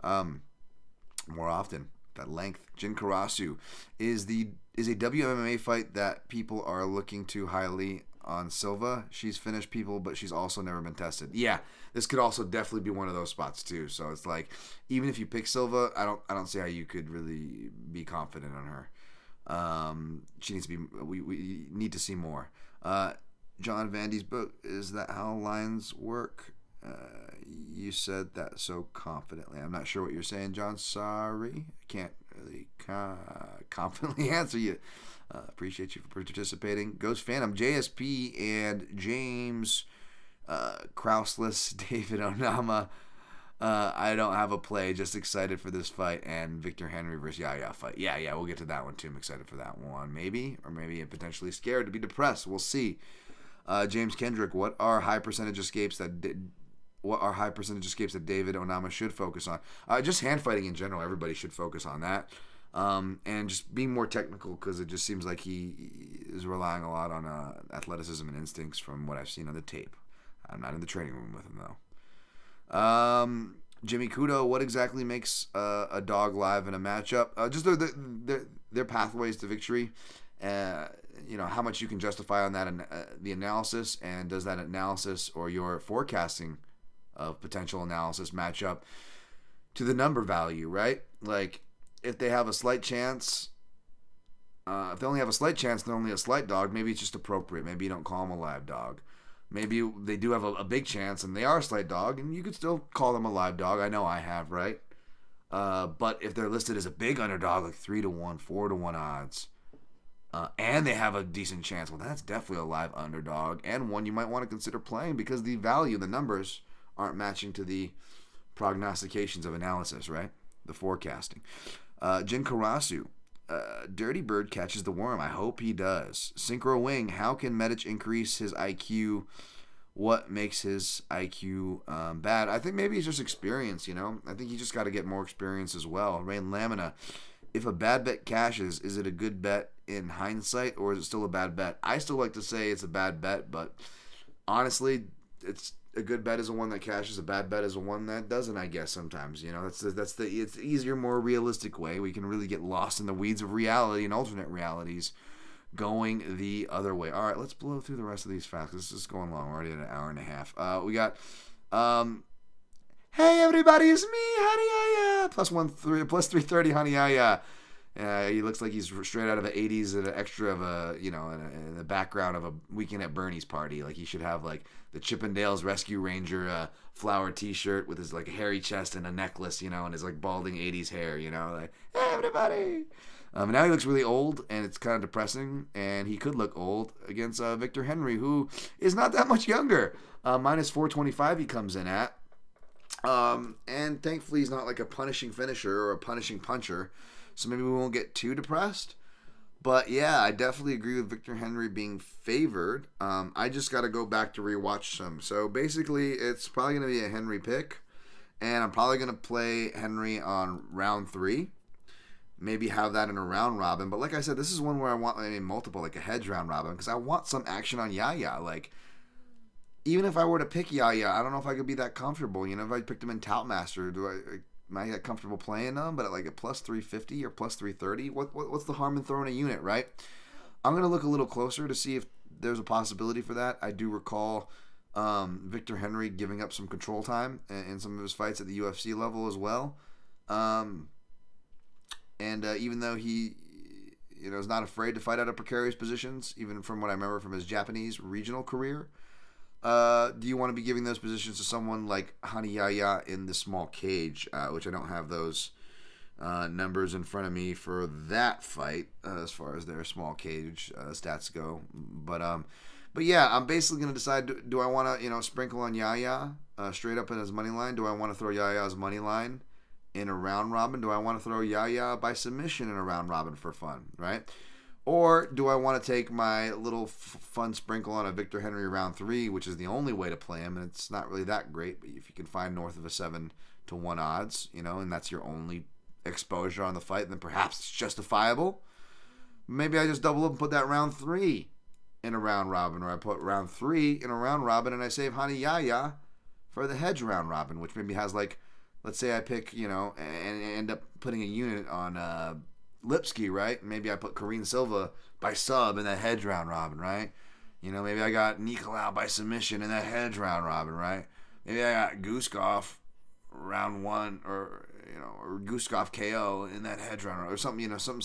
More often, that length. Jin Karasu is a WMMA fight that people are looking too highly on Silva. She's finished people, but she's also never been tested. Yeah, this could also definitely be one of those spots too. So it's even if you pick Silva, I don't see how you could really be confident on her. She needs to be. We need to see more. John Vandy's book, is that how lines work? You said that so confidently. I'm not sure what you're saying, John. Sorry, I can't really confidently answer you. Appreciate you for participating. Ghost Phantom, JSP, and James Krauseless, David Onama. I don't have a play, just excited for this fight, and Victor Henry versus Yahya fight. Yeah, we'll get to that one too. I'm excited for that one, maybe potentially scared to be depressed. We'll see. James Kendrick, what are high percentage escapes that David Onama should focus on? Just hand fighting in general. Everybody should focus on that, and just being more technical, because it just seems like he is relying a lot on athleticism and instincts from what I've seen on the tape. I'm not in the training room with him though. Jimmy Kudo, what exactly makes a dog live in a matchup? Just their pathways to victory. How much you can justify on that, the analysis, and does that analysis or your forecasting of potential analysis match up to the number value, right? If they have a slight chance, if they only have a slight chance, they're only a slight dog, maybe it's just appropriate. Maybe you don't call them a live dog. Maybe they do have a big chance and they are a slight dog, and you could still call them a live dog. I know I have, right? But if they're listed as a big underdog, 3-1, 4-1 odds, and they have a decent chance, well, that's definitely a live underdog, and one you might want to consider playing, because the value, the numbers, aren't matching to the prognostications of analysis, right? the forecasting. Jin Karasu. Dirty Bird catches the worm. I hope he does. Synchro Wing. How can Medic increase his IQ? What makes his IQ bad? I think maybe he's just experience, I think he just got to get more experience as well. Rain Lamina. If a bad bet cashes, is it a good bet in hindsight, or is it still a bad bet? I still like to say it's a bad bet, but honestly, it's a good bet is the one that cashes. A bad bet is the one that doesn't, I guess, sometimes. That's the it's the easier, more realistic way. We can really get lost in the weeds of reality and alternate realities going the other way. All right, let's blow through the rest of these facts. This is going long. We're already at an hour and a half. We got, hey, everybody, it's me, Honey Yahya. Plus 330, Honey Yahya. He looks like he's straight out of the 80s and an extra of a, in the background of a Weekend at Bernie's party. Like, he should have, like, the Chippendales Rescue Ranger flower t-shirt with his, like, hairy chest and a necklace, and his, like, balding 80s hair, like, hey, everybody. Now he looks really old, and it's kind of depressing, and he could look old against Victor Henry, who is not that much younger. Minus 425 he comes in at. And thankfully he's not like a punishing finisher or a punishing puncher, so maybe we won't get too depressed. But yeah, I definitely agree with Victor Henry being favored. I just got to go back to rewatch some. So basically, it's probably going to be a Henry pick, and I'm probably going to play Henry on round 3. Maybe have that in a round robin. But like I said, this is one where I want multiple, like a hedge round robin, because I want some action on Yahya. Like, even if I were to pick Yahya, I don't know if I could be that comfortable. If I picked him in Toutmaster, am I that comfortable playing them? But at like a plus 350 or plus 330, what's the harm in throwing a unit, right? I'm going to look a little closer to see if there's a possibility for that. I do recall Victor Henry giving up some control time in some of his fights at the UFC level as well. And even though he is not afraid to fight out of precarious positions, even from what I remember from his Japanese regional career, do you want to be giving those positions to someone like Hani Yahya in the small cage, which I don't have those numbers in front of me for that fight as far as their small cage stats go. But yeah, I'm basically going to decide, do I want to sprinkle on Yahya straight up in his money line? Do I want to throw Yahya's money line in a round robin? Do I want to throw Yahya by submission in a round robin for fun, right? Or do I want to take my little fun sprinkle on a Victor Henry round 3, which is the only way to play him, and it's not really that great, but if you can find north of a 7-1 odds, and that's your only exposure on the fight, then perhaps it's justifiable. Maybe I just double up and put that round 3 in a round robin, or I put round 3 in a round robin and I save Hani Yahya for the hedge round robin, which maybe has, like, let's say I pick, and end up putting a unit on Lipski, right? Maybe I put Pearce-Silva by sub in that hedge round robin, right? Maybe I got Nicolau by submission in that hedge round robin, right? Maybe I got Guskov round 1, or Guskov KO in that hedge round, or something, some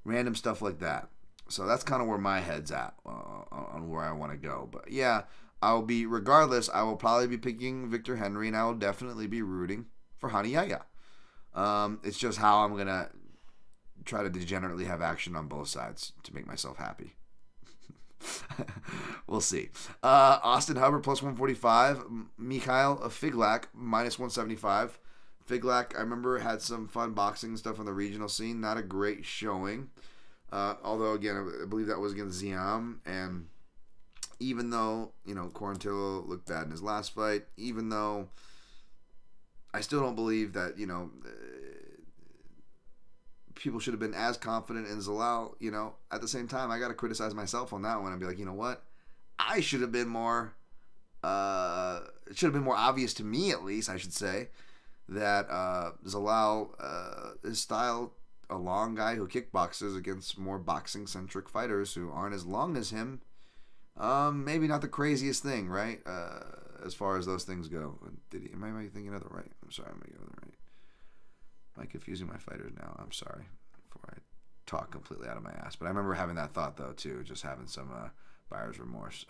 random stuff like that. So that's kind of where my head's at on where I want to go. But yeah, I will probably be picking Victor Henry, and I will definitely be rooting for Hani Yahya. It's just how I'm going to try to degenerately have action on both sides to make myself happy. We'll see. Austin Hubbarb plus 145. Machado-Figlak minus 175. Figlak, I remember, had some fun boxing stuff on the regional scene. Not a great showing. Although, again, I believe that was against Ziam. And even though, Quarantillo looked bad in his last fight, even though I still don't believe that, people should have been as confident in Zalal, at the same time, I got to criticize myself on that one and be like, you know what? I should have been more, it should have been more obvious to me, at least, I should say, that Zalal, his style, a long guy who kickboxes against more boxing-centric fighters who aren't as long as him, maybe not the craziest thing, right? As far as those things go. Am I thinking of the right? I'm sorry, am I thinking of the right? Am I confusing my fighters now? I'm sorry. Before I talk completely out of my ass. But I remember having that thought, though, too. Just having some buyer's remorse.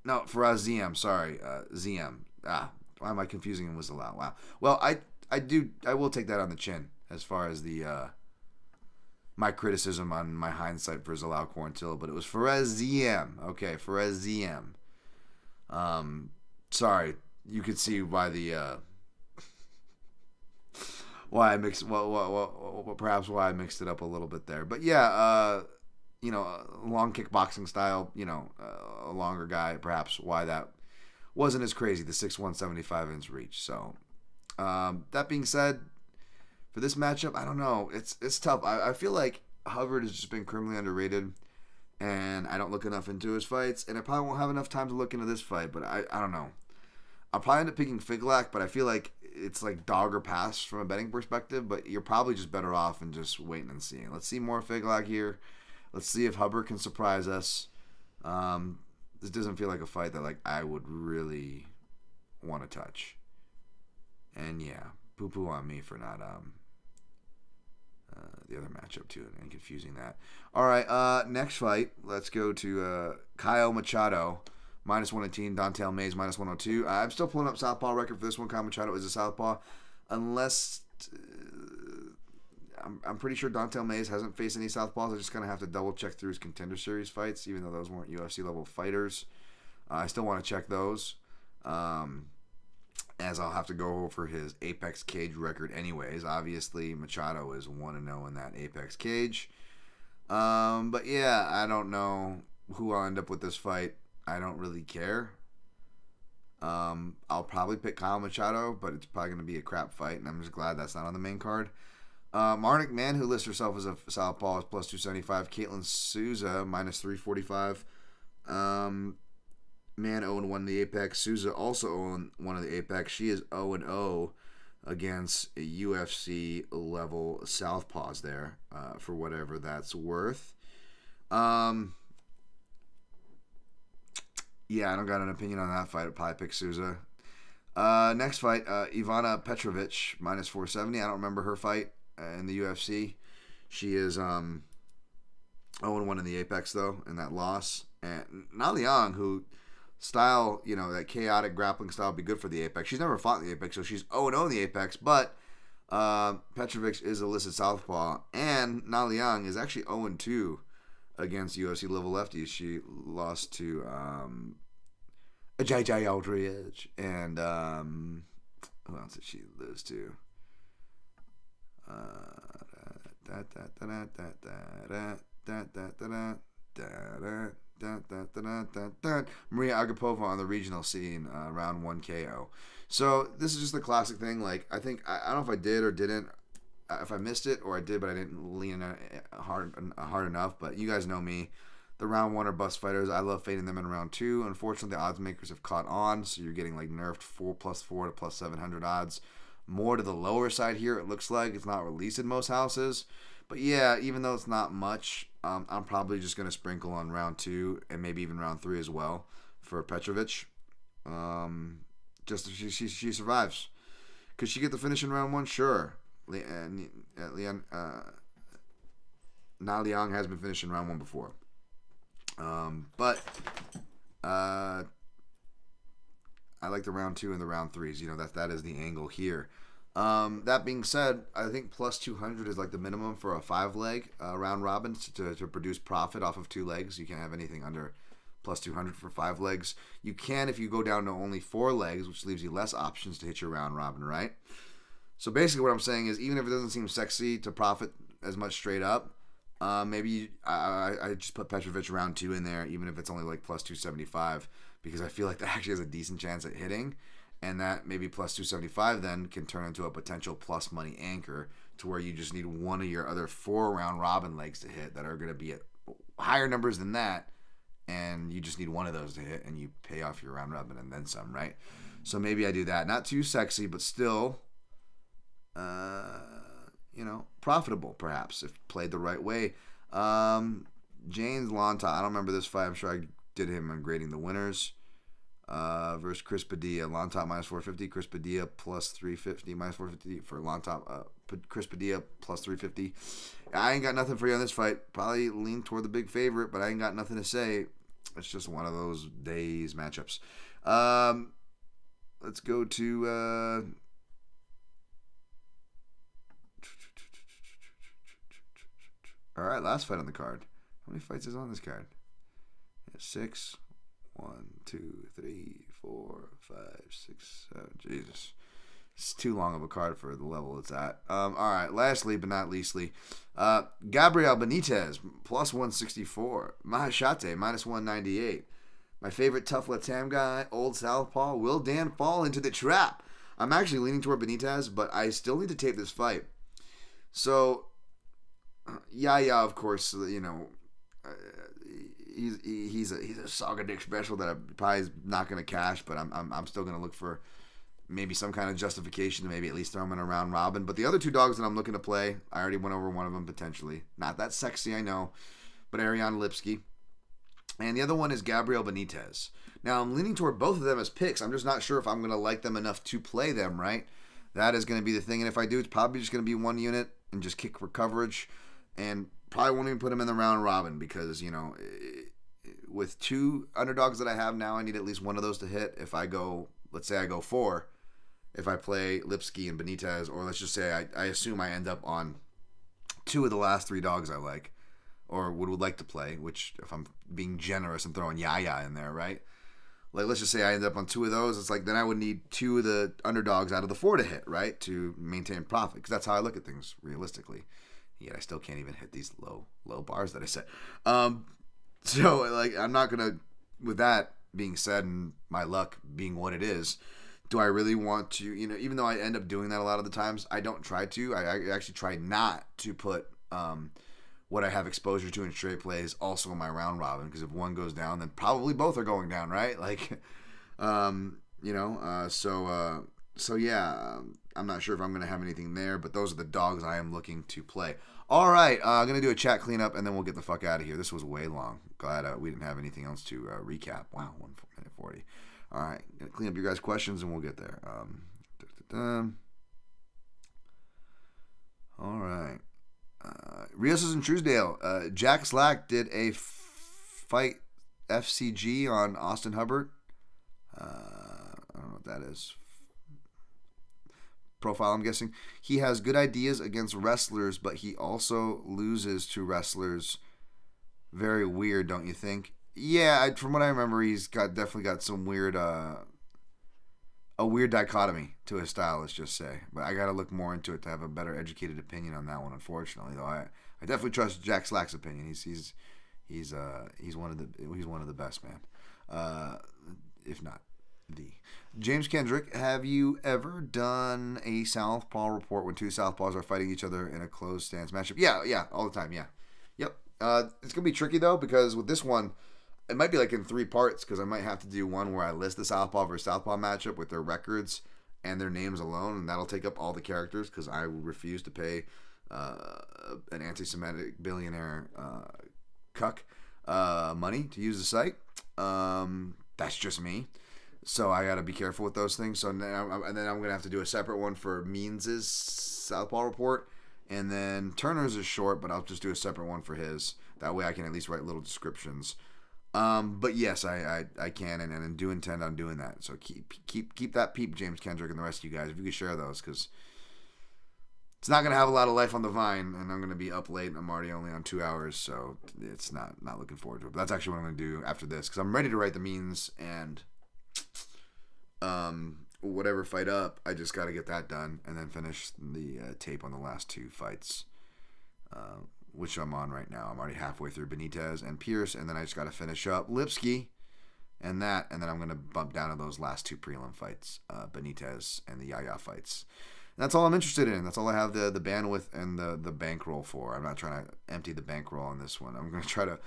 No, for ZM. Sorry. ZM. Why am I confusing him with Zalal? Wow. Well, I will take that on the chin as far as the my criticism on my hindsight for Zalal Quarantillo. But it was Perez ZM. Okay, Perez ZM. Sorry, you could see why the why I mixed perhaps why I mixed it up a little bit there. But yeah, long kickboxing style, a longer guy, perhaps why that wasn't as crazy, the 6'1", 75-inch reach. So that being said, for this matchup, I don't know. It's tough. I feel like Hubbard has just been criminally underrated, and I don't look enough into his fights, and I probably won't have enough time to look into this fight, but I don't know. I'll probably end up picking Figlak, but I feel like it's like dog or pass from a betting perspective, but you're probably just better off in just waiting and seeing. Let's see more Figlak here. Let's see if Hubbard can surprise us. This doesn't feel like a fight that I would really want to touch. And yeah, poo-poo on me for not the other matchup too and confusing that. All right, next fight. Let's go to Kyle Machado. -118, Lane-Diniz -102. I'm still pulling up southpaw record for this one. Kyle Machado is a southpaw, unless I'm pretty sure Lane-Diniz hasn't faced any southpaws. I just kind of have to double check through his Contender Series fights, even though those weren't UFC level fighters. I still want to check those, as I'll have to go over his Apex Cage record anyways. Obviously, Machado is 1-0 in that Apex Cage. But yeah, I don't know who I'll end up with this fight. I don't really care. I'll probably pick Kyle Machado, but it's probably going to be a crap fight, and I'm just glad that's not on the main card. Marnik Mann, who lists herself as a southpaw, is +275. Caitlin Souza, -345. Mann 0-1 in the Apex. Souza also 0-1 in the Apex. She is 0-0 against UFC level southpaws there, for whatever that's worth. Yeah, I don't got an opinion on that fight. I'd probably pick Souza. Next fight, Ivana Petrovic, -470. I don't remember her fight in the UFC. She is 0-1 in the Apex, though, in that loss. And Liang, who style, that chaotic grappling style would be good for the Apex. She's never fought in the Apex, so she's 0-0 in the Apex. But Petrovic is a listed southpaw. And Liang is actually 0-2 against UFC level lefties. She lost to JJ Aldridge, and who else did she lose to? Maria Agapova on the regional scene, round 1 KO. So this is just the classic thing. I don't know if I did or didn't. If I missed it, or I did, but I didn't lean hard enough. But you guys know me. The round 1 or bust fighters, I love fading them in round 2. Unfortunately, the odds makers have caught on, so you're getting nerfed 4+4 to +700 odds. More to the lower side here, it looks like. It's not released in most houses. But yeah, even though it's not much, I'm probably just going to sprinkle on round 2 and maybe even round 3 as well for Petrovic. Just if she survives. Could she get the finish in round 1? Sure. Liang has been finished in round 1 before. But I like the round 2 and the round 3s. That is the angle here. That being said, I think +200 is the minimum for a 5-leg round robin to produce profit off of 2 legs. You can't have anything under +200 for 5 legs. You can if you go down to only 4 legs, which leaves you less options to hit your round robin, right? So basically what I'm saying is, even if it doesn't seem sexy to profit as much straight up, maybe I just put Petrovic round 2 in there, even if it's only +275, because I feel like that actually has a decent chance at hitting, and that maybe +275 then can turn into a potential plus money anchor to where you just need one of your other 4 round robin legs to hit that are going to be at higher numbers than that, and you just need one of those to hit, and you pay off your round robin and then some, right? So maybe I do that. Not too sexy, but still profitable, perhaps, if played the right way. James Lonta, I don't remember this fight. I'm sure I did him on grading the winners. Versus Chris Padilla. Lonta -450. Chris Padilla +350. -450 for Lonta. Chris Padilla +350. I ain't got nothing for you on this fight. Probably lean toward the big favorite, but I ain't got nothing to say. It's just one of those days matchups. Let's go to... All right, last fight on the card. How many fights is on this card? 6. 1, 2, 3, 4, 5, 6, 7. Jesus. It's too long of a card for the level it's at. All right, lastly but not leastly, Gabriel Benitez, plus 164. Mieshatate, minus 198. My favorite tough Latam guy, old southpaw, will Dan fall into the trap? I'm actually leaning toward Benitez, but I still need to tape this fight. So, Yahya, of course, you know, he's a Saga Dick special that I probably is not going to cash, but I'm still going to look for maybe some kind of justification to maybe at least throw him in a round robin. But the other two dogs that I'm looking to play, I already went over one of them potentially. Not that sexy, I know, but Ariane Lipski. And the other one is Gabriel Benitez. Now, I'm leaning toward both of them as picks. I'm just not sure if I'm going to like them enough to play them, right? That is going to be the thing. And if I do, it's probably just going to be one unit and just kick for coverage. And probably won't even put him in the round robin because, you know, with two underdogs that I have now, I need at least one of those to hit. If I go, let's say I go 4, if I play Lipski and Benitez, or let's just say I assume I end up on 2 of the last 3 dogs I like, or would like to play, which if I'm being generous and throwing Yahya in there, right? Like, let's just say I end up on 2 of those. It's like, then I would need 2 of the underdogs out of the 4 to hit, right? To maintain profit, because that's how I look at things realistically. Yet I still can't even hit these low bars that I set. So, like, I'm not going to, with that being said and my luck being what it is, do I really want to, you know, even though I end up doing that a lot of the times, I don't try to. I actually try not to put what I have exposure to in straight plays also in my round robin, because if one goes down, then probably both are going down, right? Like, you know, so yeah, I'm not sure if I'm going to have anything there, but those are the dogs I am looking to play. All right, I'm going to do a chat cleanup, and then we'll get the fuck out of here. This was way long. Glad we didn't have anything else to recap. Wow, 1 minute 40. All right, going to clean up your guys' questions, and we'll get there. All right. Rios is in Truesdale. Jack Slack did a fight FCG on Austin Hubbard. I don't know what that is. Profile, I'm guessing. He has good ideas against wrestlers, but he also loses to wrestlers. Very weird, don't you think? Yeah, from what I remember, he's definitely got some weird, a weird dichotomy to his style, let's just say. But I got to look more into it to have a better educated opinion on that one. Unfortunately, though, I definitely trust Jack Slack's opinion. He's one of the best, man. If not the James Kendrick. Have you ever done a southpaw report when 2 southpaws are fighting each other in a closed stance matchup? Yeah, all the time. Yeah, yep. It's gonna be tricky though, because with this one, it might be like in 3 parts, because I might have to do one where I list the southpaw versus southpaw matchup with their records and their names alone, and that'll take up all the characters, because I refuse to pay an anti-Semitic billionaire cuck money to use the site. That's just me. So I got to be careful with those things. So now, and then I'm going to have to do a separate one for Means' Southpaw report. And then Turner's is short, but I'll just do a separate one for his. That way I can at least write little descriptions. But yes, I can and do intend on doing that. So keep that peep, James Kendrick, and the rest of you guys, if you could share those, because it's not going to have a lot of life on the vine, and I'm going to be up late, and I'm already only on 2 hours, so it's not looking forward to it. But that's actually what I'm going to do after this, because I'm ready to write the Means and whatever fight up. I just got to get that done and then finish the tape on the last 2 fights, which I'm on right now. I'm already halfway through Benitez and Pearce, and then I just got to finish up Lipski and then I'm going to bump down to those last 2 prelim fights, Benitez and the Yahya fights. And that's all I'm interested in. That's all I have the bandwidth and the bankroll for. I'm not trying to empty the bankroll on this one. I'm going to try to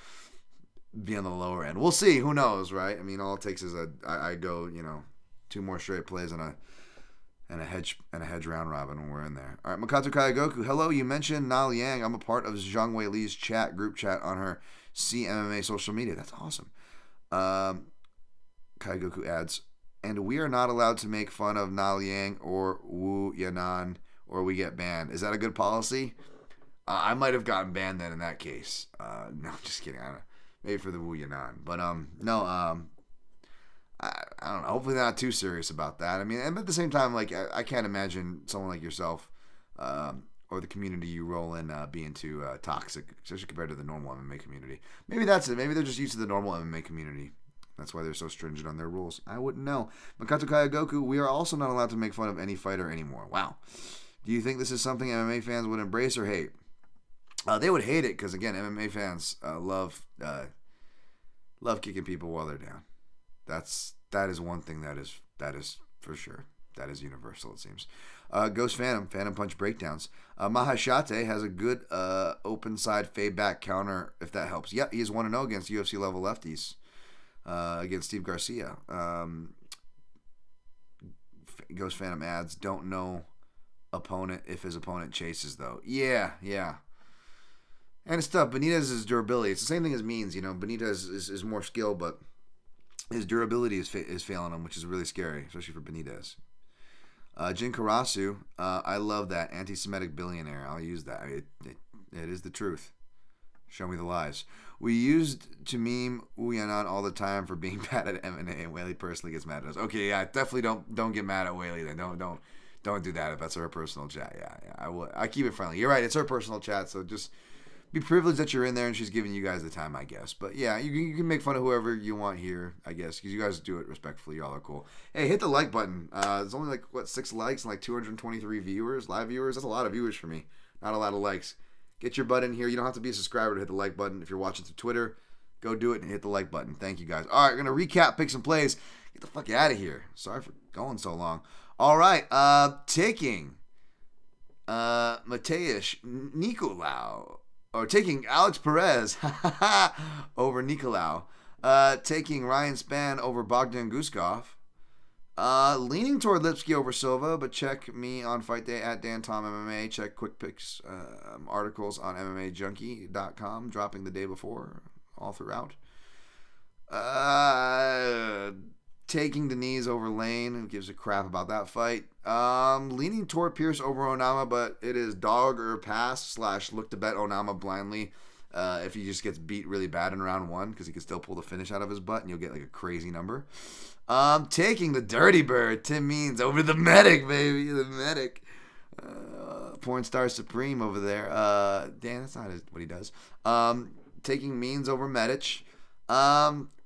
be on the lower end. We'll see. Who knows, right? I mean, all it takes is I go, 2 more straight plays and a hedge round robin when we're in there. All right, Makato Kayagoku. Hello, you mentioned Na Liang. I'm a part of Zhang Wei Li's group chat on her CMMA social media. That's awesome. Kayagoku adds, and we are not allowed to make fun of Na Liang or Wu Yanan, or we get banned. Is that a good policy? I might have gotten banned then in that case. No, I'm just kidding. I don't know. Maybe for the Wu Yanan. But no, I don't know. Hopefully they're not too serious about that. I mean, and at the same time, like, I can't imagine someone like yourself or the community you roll in being too toxic, especially compared to the normal MMA community. Maybe that's it. Maybe they're just used to the normal MMA community That's why they're so stringent on their rules. I wouldn't know. Makoto Kyogoku, we are also not allowed to make fun of any fighter anymore. Wow. Do you think this is something MMA fans would embrace or hate? They would hate it because, again, MMA fans love kicking people while they're down. That is one thing that is for sure. That is universal, it seems. Ghost Phantom Punch breakdowns. Mieshatate has a good open side fade back counter, if that helps. Yep, he is 1-0 against UFC level lefties against Steve Garcia. Ghost Phantom adds, don't know opponent if his opponent chases, though. Yeah. And it's tough. Benitez's durability. It's the same thing as Means. Benitez is more skill, but his durability is failing him, which is really scary, especially for Benitez. Jin Karasu, I love that. Anti-Semitic billionaire. I'll use that. It is the truth. Show me the lies. We used to meme Uyanan all the time for being bad at M&A, and Whaley personally gets mad at us. Okay, yeah, definitely don't get mad at Whaley then. Don't do that if that's her personal chat. Yeah, I keep it friendly. You're right, it's her personal chat, so just be privileged that you're in there and she's giving you guys the time, I guess. But yeah, you can make fun of whoever you want here, I guess, because you guys do it respectfully. Y'all are cool. Hey, hit the like button. There's only 6 likes and 223 viewers, live viewers. That's a lot of viewers for me. Not a lot of likes. Get your butt in here. You don't have to be a subscriber to hit the like button. If you're watching through Twitter, go do it and hit the like button. Thank you guys. All right, we're going to recap, pick some plays. Get the fuck out of here. Sorry for going so long. All right, taking Mateusz Nicolau. Or taking Alex Perez over Nicolau. Taking Ryan Spann over Bogdan-Guskov. Leaning toward Lipski over Silva, but check me on Fight Day at DanTomMMA. Check quick picks articles on MMAJunkie.com, dropping the day before, all throughout. Taking Diniz over Lane. Who gives a crap about that fight? Leaning toward Pearce over Onama, but it is dog or pass / look to bet Onama blindly if he just gets beat really bad in round 1 because he can still pull the finish out of his butt and you'll get a crazy number. Taking the Dirty Bird, Tim Means over the Medic, baby. The Medic. Porn Star Supreme over there. Dan, that's not what he does. Taking Means over Medic.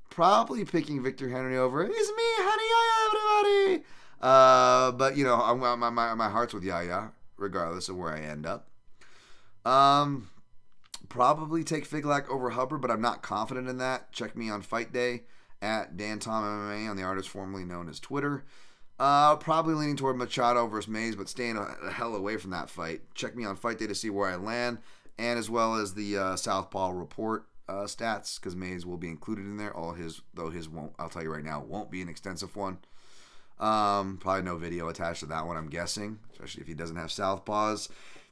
Probably picking Victor Henry over. It's me, honey, everybody. But my heart's with Yahya, regardless of where I end up. Probably take Figlak over Hubbarb, but I'm not confident in that. Check me on Fight Day at DanTomMMA on the artist formerly known as Twitter. Probably leaning toward Machado versus Mayes, but staying a hell away from that fight. Check me on Fight Day to see where I land, and as well as the Southpaw Report stats, because Mayes will be included in there. Though his won't. I'll tell you right now, won't be an extensive one. Probably no video attached to that one, I'm guessing, especially if he doesn't have Southpaws.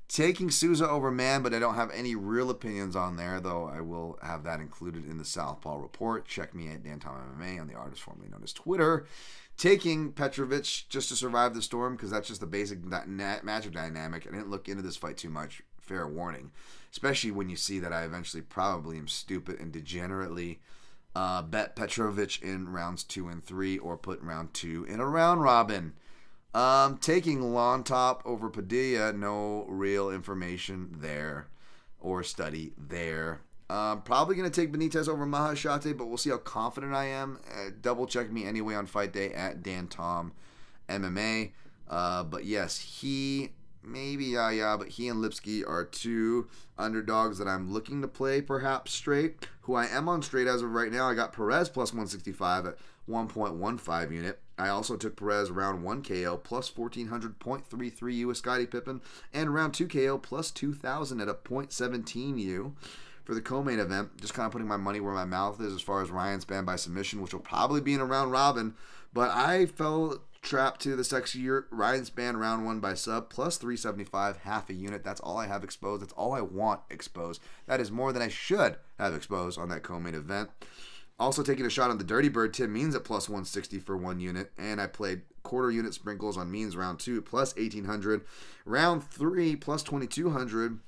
Taking Souza over Mann, but I don't have any real opinions on there, though I will have that included in the Southpaw Report. Check me at DanTomMMA on the artist formerly known as Twitter. Taking Petrovic just to survive the storm, because that's just the basic matchup dynamic. I didn't look into this fight too much, fair warning. Especially when you see that I eventually probably am stupid and degenerately bet Petrovic in rounds 2 and 3 or put round 2 in a round robin. Taking Llontop over Padilla, no real information there or study there. Probably going to take Benitez over Mieshatate, but we'll see how confident I am. Double check me anyway on Fight Day at DanTomMMA. But yes, maybe but he and Lipski are 2 underdogs that I'm looking to play perhaps straight. Who I am on straight as of right now, I got Perez plus 165 at 1.15 unit. I also took Perez round 1 KO plus 1400.33 U with Scottie Pippen, and round 2 KO plus 2000 at a .17 U. For the co-main event, just kind of putting my money where my mouth is as far as Ryan Spann by submission, which will probably be in a round robin, but I fell trapped to the sexier Ryan Spann round 1 by sub plus 375, half a unit. That's all I have exposed. That's all I want exposed. That is more than I should have exposed on that co-main event. Also taking a shot on the Dirty Bird, Tim Means at plus 160 for 1 unit, and I played quarter unit sprinkles on Means round 2 plus 1800. Round 3 plus 2200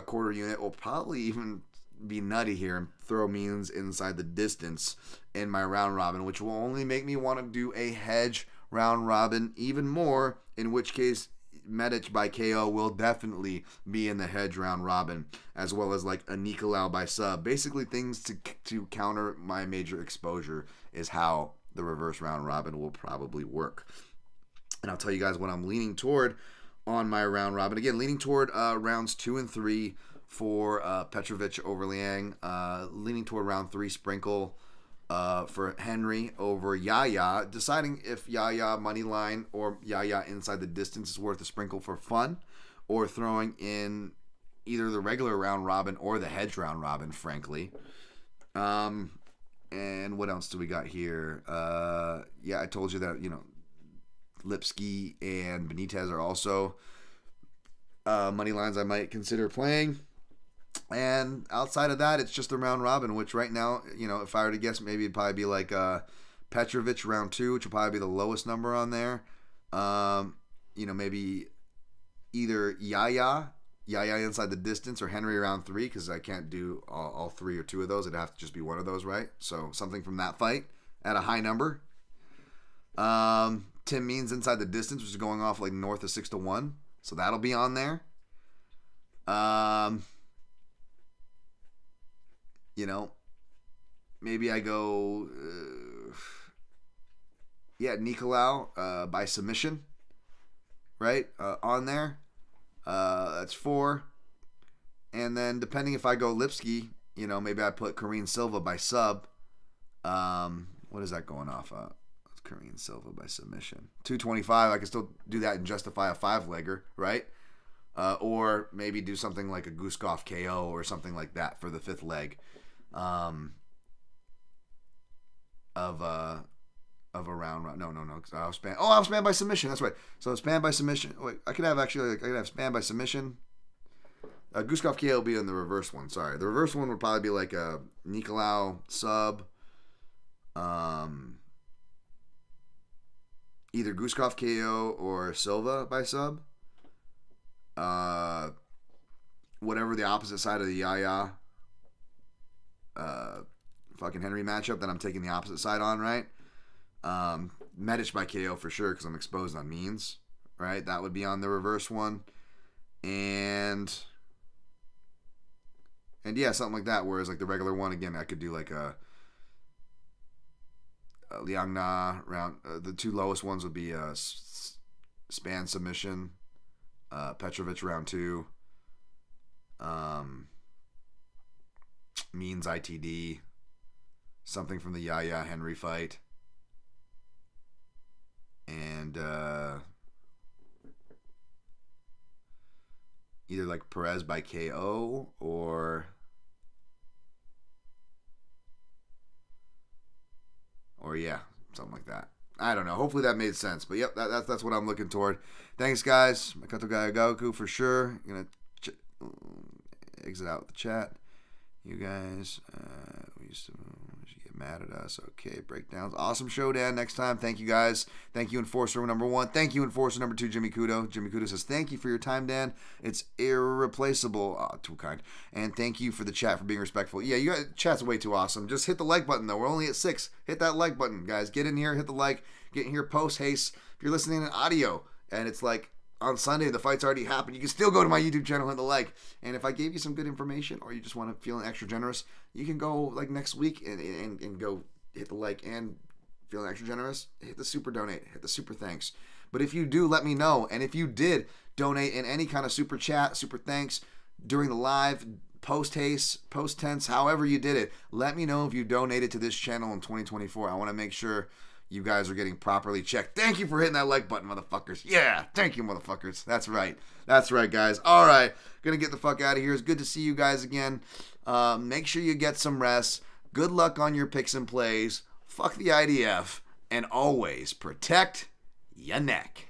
quarter unit will probably even be nutty here and throw Means inside the distance in my round robin, which will only make me want to do a hedge round robin even more, in which case Medic by KO will definitely be in the hedge round robin, as well as a Nicolau by sub. Basically things to to counter my major exposure is how the reverse round robin will probably work. And I'll tell you guys what I'm leaning toward on my round robin. Again, leaning toward rounds 2 and 3 for Petrovic over Liang. Leaning toward round 3 sprinkle for Henry over Yahya. Deciding if Yahya money line or Yahya inside the distance is worth a sprinkle for fun, or throwing in either the regular round robin or the hedge round robin, frankly. And what else do we got here? Yeah, I told you that, Lipski and Benitez are also money lines I might consider playing. And outside of that, it's just the round robin, which right now, if I were to guess, maybe it'd probably be like Petrovic round 2, which will probably be the lowest number on there. Maybe either Yahya inside the distance, or Henry around 3, because I can't do all 3 or 2 of those. It'd have to just be one of those, right? So something from that fight at a high number. Tim Means inside the distance, which is going off like north of 6-1. So that'll be on there. Maybe I go, Nicolau by submission, right? On there. That's 4. And then depending if I go Lipski, maybe I put Silva by sub. What is that going off of? Silva by submission. 225. I can still do that and justify a 5-legger, right? Or maybe do something like a Guskov KO or something like that for the 5th leg of a round. No. I'll Spann by submission. That's right. So Spann by submission. Wait, I could have Spann by submission. Guskov KO will be in the reverse one. Sorry, the reverse one would probably be like a Nicolau sub. Either Guskov KO or Silva by sub. Whatever the opposite side of the Yahya fucking Henry matchup, then I'm taking the opposite side on, right? Medic by KO for sure, because I'm exposed on Means, right? That would be on the reverse one. And yeah, something like that. Whereas like the regular one, again, I could do like a Liang-Na round. The 2 lowest ones would be Spann submission, Petrovic round 2, Means ITD, something from the Yahya-Henry fight, and either like Perez by KO or yeah, something like that. I don't know. Hopefully that made sense. But yep, that's what I'm looking toward. Thanks, guys. Makato Gayagoku for sure. Gonna exit out the chat. You guys, we used to get mad at us. Okay, breakdowns. Awesome show, Dan. Next time. Thank you, guys. Thank you, Enforcer number 1. Thank you, Enforcer number 2, Jimmy Kudo. Jimmy Kudo says, thank you for your time, Dan. It's irreplaceable. Oh, too kind. And thank you for the chat, for being respectful. Yeah, you guys, chat's way too awesome. Just hit the like button, though. We're only at 6. Hit that like button, guys. Get in here, hit the like. Get in here, post haste. If you're listening in audio and it's like on Sunday, the fight's already happened, you can still go to my YouTube channel, hit the like. And if I gave you some good information, or you just want to feel extra generous, you can go like next week and go hit the like, and feeling extra generous, hit the super donate, hit the super thanks. But if you do, let me know. And if you did donate in any kind of super chat, super thanks during the live, post haste, post tense, however you did it, let me know if you donated to this channel in 2024. I want to make sure you guys are getting properly checked. Thank you for hitting that like button, motherfuckers. Yeah, thank you, motherfuckers. That's right. That's right, guys. All right, gonna get the fuck out of here. It's good to see you guys again. Make sure you get some rest. Good luck on your picks and plays. Fuck the IDF. And always protect your neck.